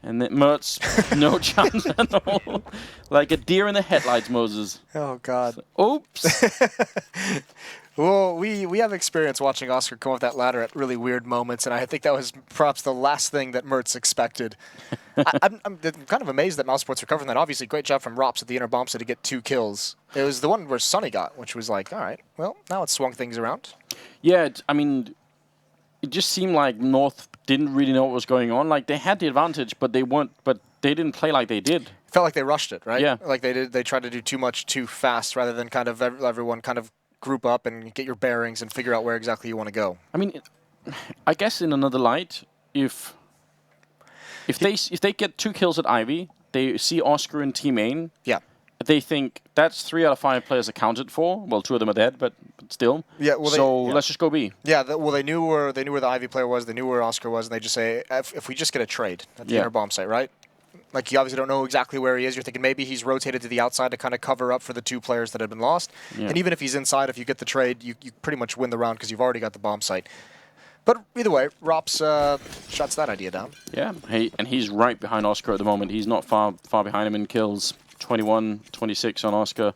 And then Mertz, no chance at all. Like a deer in the headlights, Moses.
Oh, God.
So, oops.
Well, we have experience watching Oscar come off that ladder at really weird moments, and I think that was perhaps the last thing that Mertz expected. I'm kind of amazed that mousesports recovered from that. Obviously, great job from Rops at the inner bomb site to get 2 kills. It was the one where Sonny got, which was like, all right, well, now it's swung things around.
Yeah, I mean, it just seemed like North didn't really know what was going on. Like, they had the advantage, but they didn't play like they did.
Felt like they rushed it, right?
Yeah.
Like they tried to do too much too fast rather than kind of everyone kind of group up and get your bearings and figure out where exactly you want to go.
I mean, I guess in another light, if they get 2 kills at Ivy, they see Oscar in Team Main.
Yeah.
They think that's 3 out of 5 players accounted for. Well, 2 of them are dead, but still.
Yeah. Well,
so let's just go B.
Yeah. Well, they knew where the Ivy player was. They knew where Oscar was, and they just say, if we just get a trade at the inner bomb site, right? Like, you obviously don't know exactly where he is. You're thinking maybe he's rotated to the outside to kind of cover up for the 2 players that have been lost. Yeah. And even if he's inside, if you get the trade, you pretty much win the round because you've already got the bomb site. But either way, Rops shuts that idea down.
Yeah, and he's right behind Oscar at the moment. He's not far behind him in kills. 21, 26 on Oscar.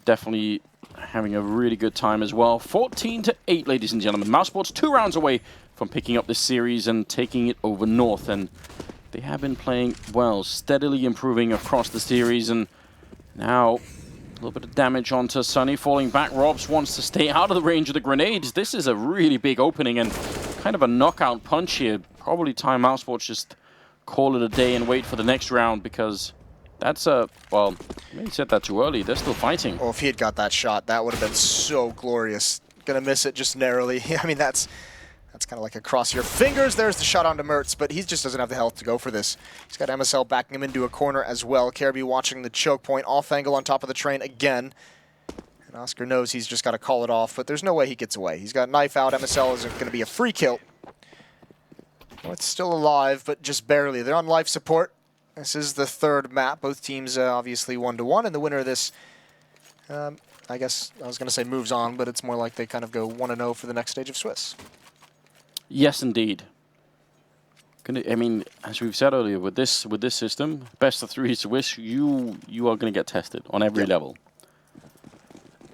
Definitely having a really good time as well. 14-8, ladies and gentlemen. mousesports 2 rounds away from picking up this series and taking it over North. And they have been playing well, steadily improving across the series. And now a little bit of damage onto Sonny, falling back. Robs wants to stay out of the range of the grenades. This is a really big opening and kind of a knockout punch here. Probably time mousesports just call it a day and wait for the next round, because that's well, maybe said that too early. They're still fighting.
Well, if he had got that shot, that would have been so glorious. Gonna miss it just narrowly. I mean, that's kind of like a cross your fingers. There's the shot onto Mertz, but he just doesn't have the health to go for this. He's got MSL backing him into a corner as well. Caribou watching the choke point, off angle on top of the train again. And Oscar knows he's just got to call it off, but there's no way he gets away. He's got knife out. MSL isn't going to be a free kill. North's still alive, but just barely. They're on life support. This is the third map. Both teams obviously 1-1, and the winner of this, I guess I was going to say moves on, but it's more like they kind of go 1-0 for the next stage of Swiss.
Yes, indeed. I mean, as we've said earlier, with this system, best of 3 Swiss, you are going to get tested on every level.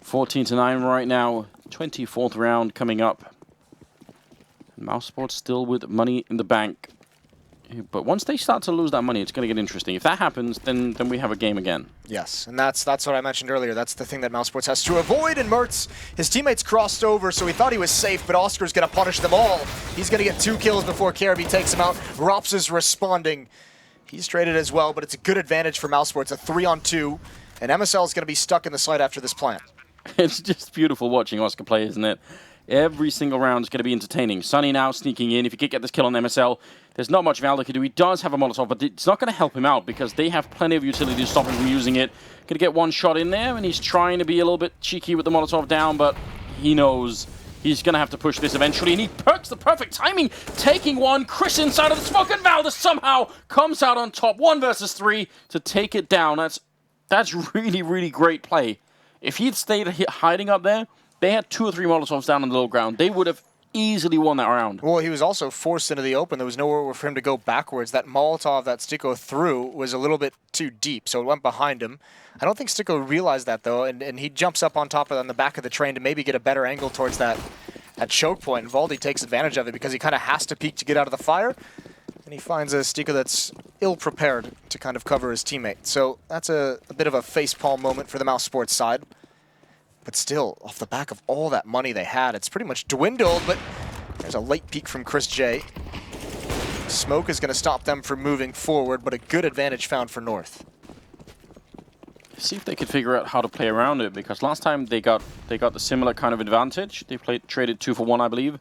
14-9 right now, 24th round coming up. mousesports still with money in the bank. But once they start to lose that money, it's going to get interesting. If that happens, then we have a game again.
Yes, and that's what I mentioned earlier. That's the thing that mousesports has to avoid. And Mertz, his teammates crossed over, so he thought he was safe, but Oscar's going to punish them all. He's going to get 2 kills before Caribou takes him out. Rops is responding. He's traded as well, but it's a good advantage for mousesports, a 3-on-2. And MSL is going to be stuck in the site after this plant.
It's just beautiful watching Oscar play, isn't it? Every single round is going to be entertaining. Sunny now sneaking in. If he could get this kill on MSL, there's not much Valder can do. He does have a Molotov, but it's not going to help him out because they have plenty of utility to stop him from using it. Going to get 1 shot in there, and he's trying to be a little bit cheeky with the Molotov down, but he knows he's going to have to push this eventually, and he perks the perfect timing, taking 1. Chris inside of the smoke, and Valder somehow comes out on top. 1 versus 3 to take it down. That's really, really great play. If he'd stayed hiding up there, they had 2 or 3 Molotovs down on the low ground. They would have easily won that round.
Well, he was also forced into the open. There was nowhere for him to go backwards. That Molotov that Sticko threw was a little bit too deep, so it went behind him. I don't think Sticko realized that, though, and he jumps up on top of on the back of the train to maybe get a better angle towards that choke point. And Valdi takes advantage of it because he kind of has to peek to get out of the fire, and he finds a Sticko that's ill-prepared to kind of cover his teammate. So that's a bit of a facepalm moment for the mousesports side. But still, off the back of all that money they had, it's pretty much dwindled, but there's a late peek from Chris J. Smoke is going to stop them from moving forward, but a good advantage found for North.
See if they could figure out how to play around it, because last time they got the similar kind of advantage. They traded 2 for 1, I believe,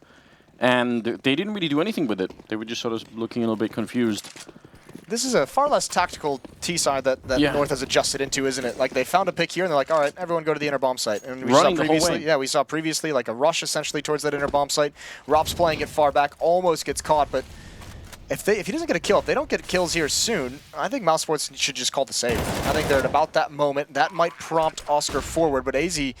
and they didn't really do anything with it. They were just sort of looking a little bit confused.
This is a far less tactical T-side that North has adjusted into, isn't it? Like, they found a pick here, and they're like, all right, everyone go to the inner bomb site. And we saw previously, we saw previously like a rush, essentially, towards that inner bomb site. Rop's playing it far back, almost gets caught, but if he doesn't get a kill, if they don't get kills here soon, I think mousesports should just call the save. I think they're at about that moment. That might prompt Oscar forward, but AZ is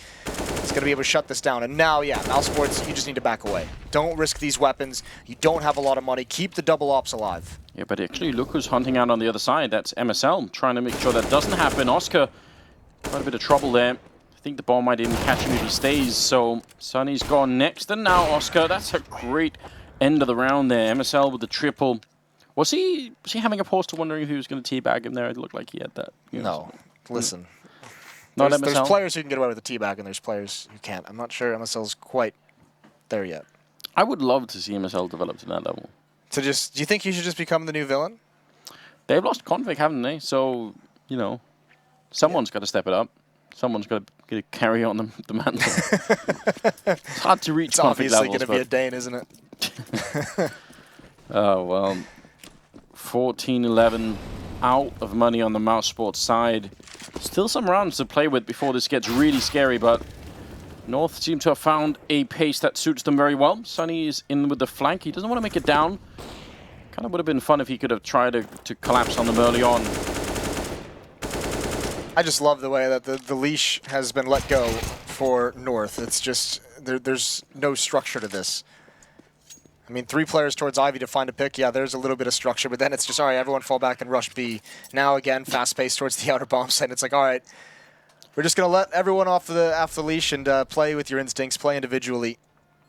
going to be able to shut this down. And now, yeah, mousesports, you just need to back away. Don't risk these weapons. You don't have a lot of money. Keep the double ops alive.
Yeah, but actually, look who's hunting out on the other side. That's MSL, trying to make sure that doesn't happen. Oscar, quite a bit of trouble there. I think the bomb might even catch him if he stays, so Sunny's gone next. And now Oscar, that's a great end of the round there. MSL with the triple. Was he having a pause to wondering if he was going to teabag him there? It looked like he had that.
No, listen.
There's
players who can get away with the teabag, and there's players who can't. I'm not sure MSL's quite there yet.
I would love to see MSL develop to that level.
So do you think he should just become the new villain?
They've lost Config, haven't they? So, you know, someone's got to step it up. Someone's got to carry on the mantle. It's hard to reach Config levels. It's
obviously going to be a Dane, isn't it?
Oh, well, 14-11 out of money on the mousesports side. Still some rounds to play with before this gets really scary, but North seem to have found a pace that suits them very well. Sunny is in with the flank. He doesn't want to make it down. Kind of would have been fun if he could have tried to collapse on them early on.
I just love the way that the leash has been let go for North. It's just, there's no structure to this. I mean, 3 players towards Ivy to find a pick. Yeah, there's a little bit of structure, but then it's just, all right, everyone fall back and rush B. Now, again, fast-paced towards the outer bomb site. It's like, all right, we're just going to let everyone off the leash and play with your instincts, play individually.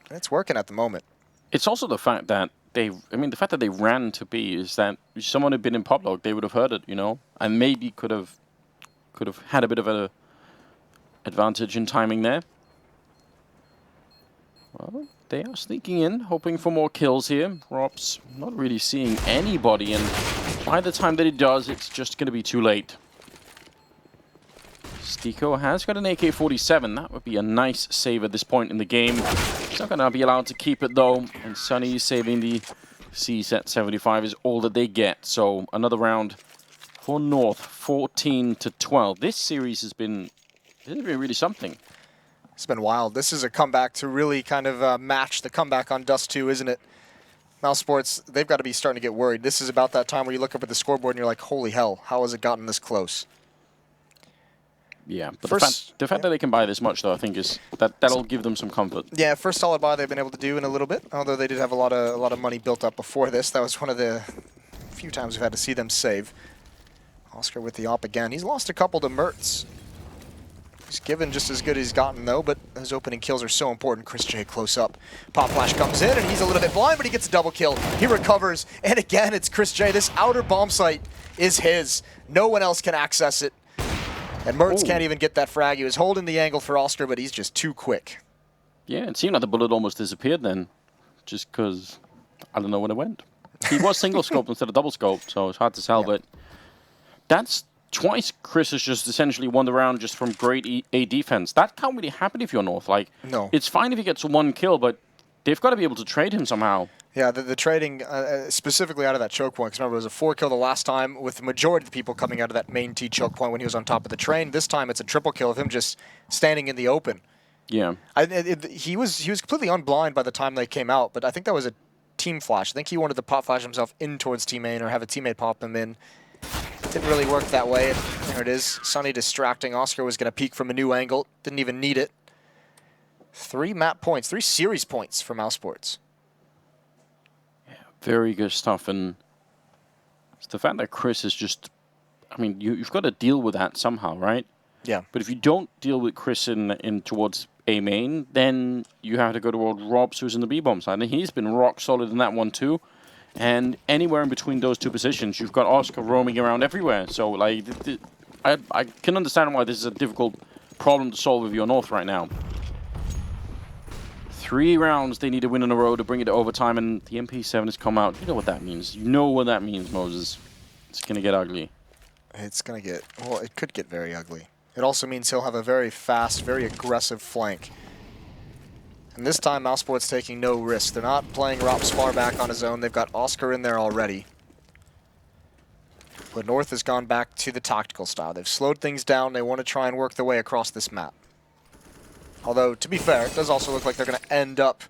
And it's working at the moment.
It's also the fact that the fact that they ran to B is that if someone had been in pop log, they would have heard it, you know, and maybe could have had a bit of an advantage in timing there. Well, they are sneaking in, hoping for more kills here. Rops not really seeing anybody, and by the time that he does, it's just going to be too late. Stiko has got an AK-47. That would be a nice save at this point in the game. He's not going to be allowed to keep it, though. And Sunny saving the C-set 75 is all that they get. So another round for North, 14-12. This series has been really something.
It's been wild. This is a comeback to really kind of match the comeback on Dust 2, isn't it? mousesports, they've got to be starting to get worried. This is about that time where you look up at the scoreboard and you're like, holy hell, how has it gotten this close?
Yeah, but the fact that they can buy this much, though, I think is that'll give them some comfort.
Yeah, first solid buy they've been able to do in a little bit, although they did have a lot of money built up before this. That was one of the few times we've had to see them save. Oscar with the op again. He's lost a couple to Mertz. He's given just as good as he's gotten, though, but those opening kills are so important. Chris J close up. Pop Flash comes in, and he's a little bit blind, but he gets a double kill. He recovers, and again, it's Chris J. This outer bomb site is his. No one else can access it. And Mertz can't even get that frag. He was holding the angle for Oscar, but he's just too quick.
Yeah, it seemed like the bullet almost disappeared then, just because I don't know where it went. He was single scoped instead of double scoped, so it's hard to tell, but that's twice Chris has just essentially won the round just from great A defense. That can't really happen if you're North. Like,
no.
It's fine if he gets one kill, but they've got to be able to trade him somehow.
Yeah, the trading, specifically out of that choke point, because remember, it was a 4-kill the last time with the majority of the people coming out of that main T choke point when he was on top of the train. This time it's a triple kill of him just standing in the open.
Yeah.
He was completely unblind by the time they came out, but I think that was a team flash. I think he wanted to pop flash himself in towards teammate or have a teammate pop him in. Didn't really work that way. And there it is. Sunny distracting. Oscar was going to peek from a new angle. Didn't even need it. 3 map points, 3 series points for mousesports.
Yeah, very good stuff. And it's the fact that Chris is just, I mean, you've got to deal with that somehow, right?
Yeah.
But if you don't deal with Chris in towards A main, then you have to go toward Robs, who's in the B bomb side. And he's been rock solid in that one too. And anywhere in between those two positions, you've got Oscar roaming around everywhere. So, like, I can understand why this is a difficult problem to solve with your North right now. 3 rounds they need to win in a row to bring it to overtime, and the MP7 has come out. You know what that means. You know what that means, Moses. It's going to get ugly.
It's going to get, well, it could get very ugly. It also means he'll have a very fast, very aggressive flank. And this time, mousesports taking no risk. They're not playing Rops far back on his own. They've got Oscar in there already. But North has gone back to the tactical style. They've slowed things down. They want to try and work their way across this map. Although, to be fair, it does also look like they're going to end up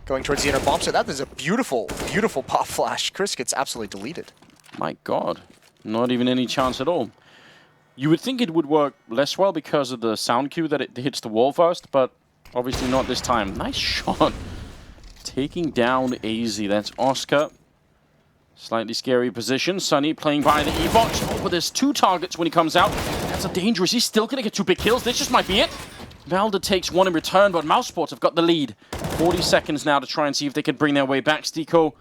going towards the inner bomb site. That is a beautiful, beautiful pop flash. Chris gets absolutely deleted.
My God. Not even any chance at all. You would think it would work less well because of the sound cue that it hits the wall first, but obviously not this time. Nice shot. Taking down AZ. That's Oscar. Slightly scary position. Sunny playing by the E-box. Oh, but there's 2 targets when he comes out. That's a dangerous. He's still going to get 2 big kills. This just might be it. Valda takes 1 in return, but mousesports have got the lead. 40 seconds now to try and see if they can bring their way back. Stiko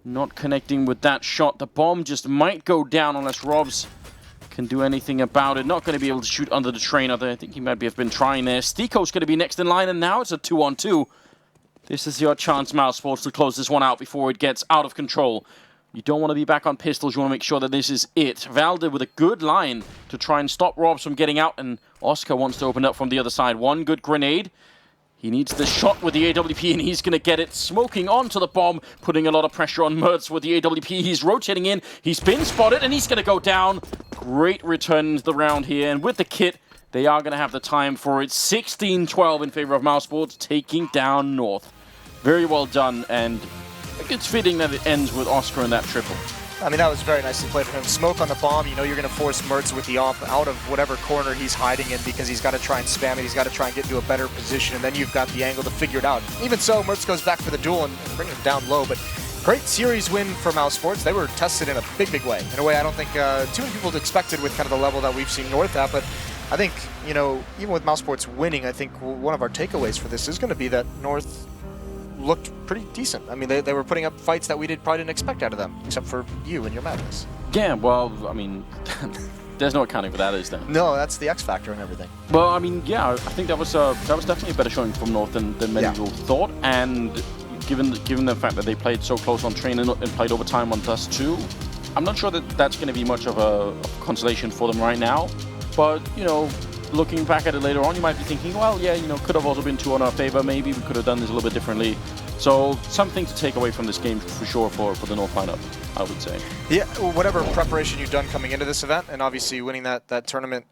not connecting with that shot. The bomb just might go down unless Robs can do anything about it. Not going to be able to shoot under the train. I think he might have been trying there. Stiko's going to be next in line, and now it's a 2-on-2. This is your chance, mousesports, to close this one out before it gets out of control. You don't want to be back on pistols. You want to make sure that this is it. Valda with a good line to try and stop Robs from getting out, and Oscar wants to open up from the other side. 1 good grenade. He needs the shot with the AWP, and he's going to get it. Smoking onto the bomb, putting a lot of pressure on Mertz with the AWP. He's rotating in. He's been spotted, and he's going to go down. Great return to the round here, and with the kit, they are going to have the time for it. 16-12 in favor of mousesports, taking down North. Very well done, and I think it's fitting that it ends with Oscar in that triple.
I mean, that was very nicely played from him. Smoke on the bomb, you know you're going to force Mertz with the op out of whatever corner he's hiding in because he's got to try and spam it. He's got to try and get into a better position, and then you've got the angle to figure it out. Even so, Mertz goes back for the duel and bring him down low, but great series win for mousesports. They were tested in a big, big way. In a way I don't think too many people expected with kind of the level that we've seen North at, but I think, you know, even with mousesports winning, I think one of our takeaways for this is going to be that North looked pretty decent. I mean, they were putting up fights that we probably didn't expect out of them, except for you and your madness.
Yeah, well, I mean, there's no accounting for that, is there?
No, that's the X factor and everything.
Well, I mean, yeah, I think that was definitely a better showing from North than many people thought, and given the fact that they played so close on train and played overtime on Dust 2, I'm not sure that that's going to be much of a consolation for them right now. But, you know, looking back at it later on, you might be thinking, well, yeah, you know, could have also been 2 on our favor. Maybe we could have done this a little bit differently. So something to take away from this game for sure for the North lineup, I would say.
Yeah, whatever preparation you've done coming into this event, and obviously winning that tournament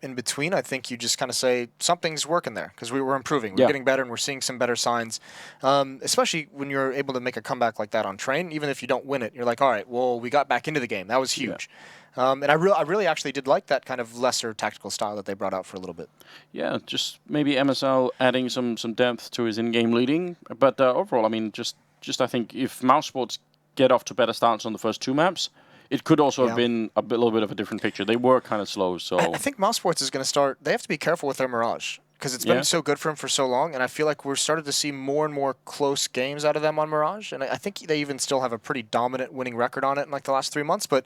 in between, I think you just kind of say something's working there because we were improving. We're getting better, and we're seeing some better signs. Especially when you're able to make a comeback like that on train, even if you don't win it, you're like, all right, well, we got back into the game. That was huge. And I really actually did like that kind of lesser tactical style that they brought out for a little bit.
Yeah, just maybe MSL adding some depth to his in-game leading. But overall, I mean, just I think if mousesports get off to better starts on the first 2 maps, it could also have been a little bit of a different picture. They were kind of slow, so...
I think mousesports is going to start... They have to be careful with their Mirage, because it's been so good for them for so long, and I feel like we're starting to see more and more close games out of them on Mirage, and I think they even still have a pretty dominant winning record on it in like the last 3 months, but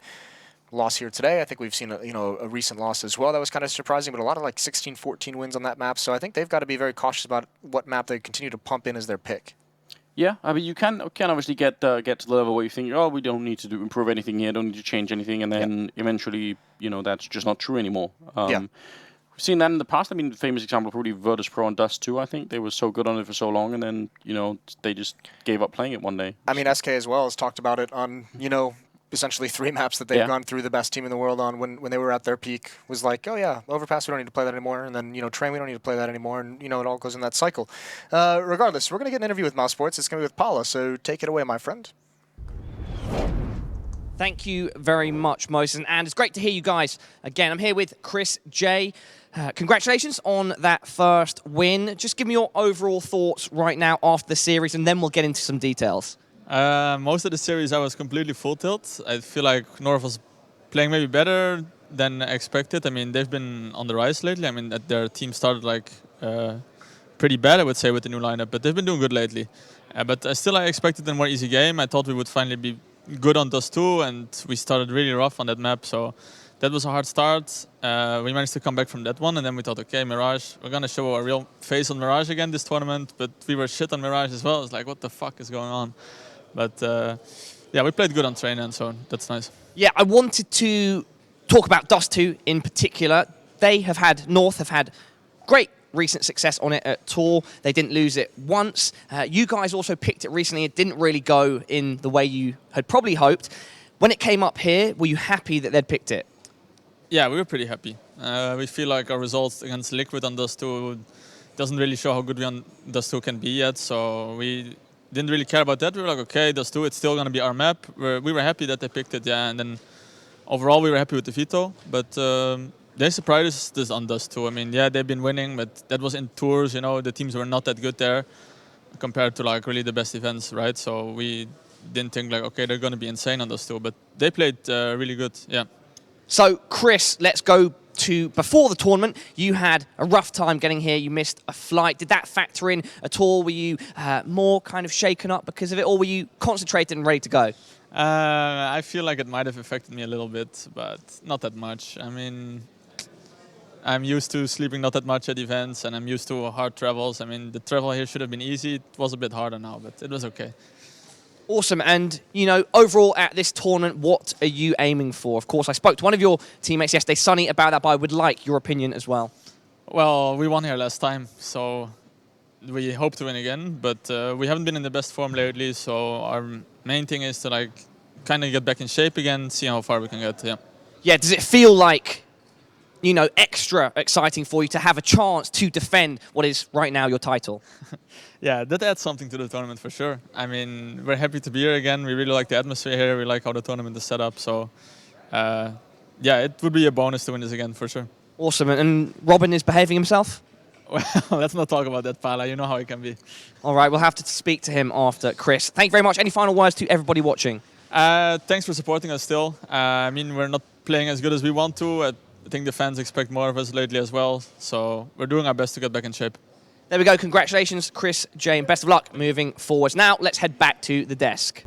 loss here today. I think we've seen a recent loss as well. That was kind of surprising, but a lot of like 16, 14 wins on that map, so I think they've got to be very cautious about what map they continue to pump in as their pick.
Yeah, I mean, you can obviously get to the level where you think, oh, we don't need to improve anything here, don't need to change anything, and then eventually, you know, that's just not true anymore. We've seen that in the past. I mean, the famous example probably Virtus Pro and Dust 2, I think. They were so good on it for so long, and then, you know, they just gave up playing it one day.
I mean, SK as well has talked about it on, you know, essentially 3 maps that they've gone through the best team in the world on when they were at their peak. Was like, oh yeah, Overpass, we don't need to play that anymore, and then, you know, Train, we don't need to play that anymore, and, you know, it all goes in that cycle. Regardless, we're going to get an interview with mousesports. It's going to be with Paula, so take it away, my friend.
Thank you very much, Moses, and it's great to hear you guys again. I'm here with Chris J. Congratulations on that first win. Just give me your overall thoughts right now after the series, and then we'll get into some details.
Most of the series I was completely full tilt. I feel like North was playing maybe better than expected. I mean, they've been on the rise lately. I mean, their team started like pretty bad, I would say, with the new lineup, but they've been doing good lately. But still, I expected a more easy game. I thought we would finally be good on Dust 2, and we started really rough on that map, so that was a hard start. We managed to come back from that one, and then we thought, okay, Mirage, we're going to show our real face on Mirage again this tournament, but we were shit on Mirage as well. It's like, what the fuck is going on? But yeah, we played good on train, and so that's nice.
Yeah, I wanted to talk about Dust 2 in particular. North have had great recent success on it at Tour. They didn't lose it once. You guys also picked it recently. It didn't really go in the way you had probably hoped. When it came up here, were you happy that they'd picked it?
Yeah, we were pretty happy. We feel like our results against Liquid on Dust 2 doesn't really show how good we on Dust 2 can be yet, so we didn't really care about that. We were like, okay, Dust 2, it's still going to be our map. We were happy that they picked it, yeah, and then overall we were happy with the veto, but they surprised us on Dust 2. I mean, yeah, they've been winning, but that was in tours, you know, the teams were not that good there compared to like really the best events, right? So we didn't think like, okay, they're going to be insane on Dust 2, but they played really good, yeah.
So, Chris, let's go to before the tournament. You had a rough time getting here. You missed a flight. Did that factor in at all? Were you more kind of shaken up because of it, or were you concentrated and ready to go?
I feel like it might have affected me a little bit, but not that much. I mean, I'm used to sleeping not that much at events, and I'm used to hard travels. I mean, the travel here should have been easy. It was a bit harder now, but it was okay.
Awesome. And, you know, overall at this tournament, what are you aiming for? Of course, I spoke to one of your teammates yesterday, Sonny, about that, but I would like your opinion as well.
Well, we won here last time, so we hope to win again, but we haven't been in the best form lately, so our main thing is to like kind of get back in shape again, see how far we can get, yeah.
Yeah, does it feel like, you know, extra exciting for you to have a chance to defend what is right now your title?
Yeah, that adds something to the tournament for sure. I mean, we're happy to be here again. We really like the atmosphere here. We like how the tournament is set up. So, yeah, it would be a bonus to win this again for sure.
Awesome. And Robin is behaving himself?
Well, let's not talk about that, Pala. You know how he can be.
All right, we'll have to speak to him after. Chris, thank you very much. Any final words to everybody watching?
Thanks for supporting us still. I mean, we're not playing as good as we want to. I think the fans expect more of us lately as well. So we're doing our best to get back in shape.
There we go. Congratulations, Chris J, and best of luck moving forwards. Now, let's head back to the desk.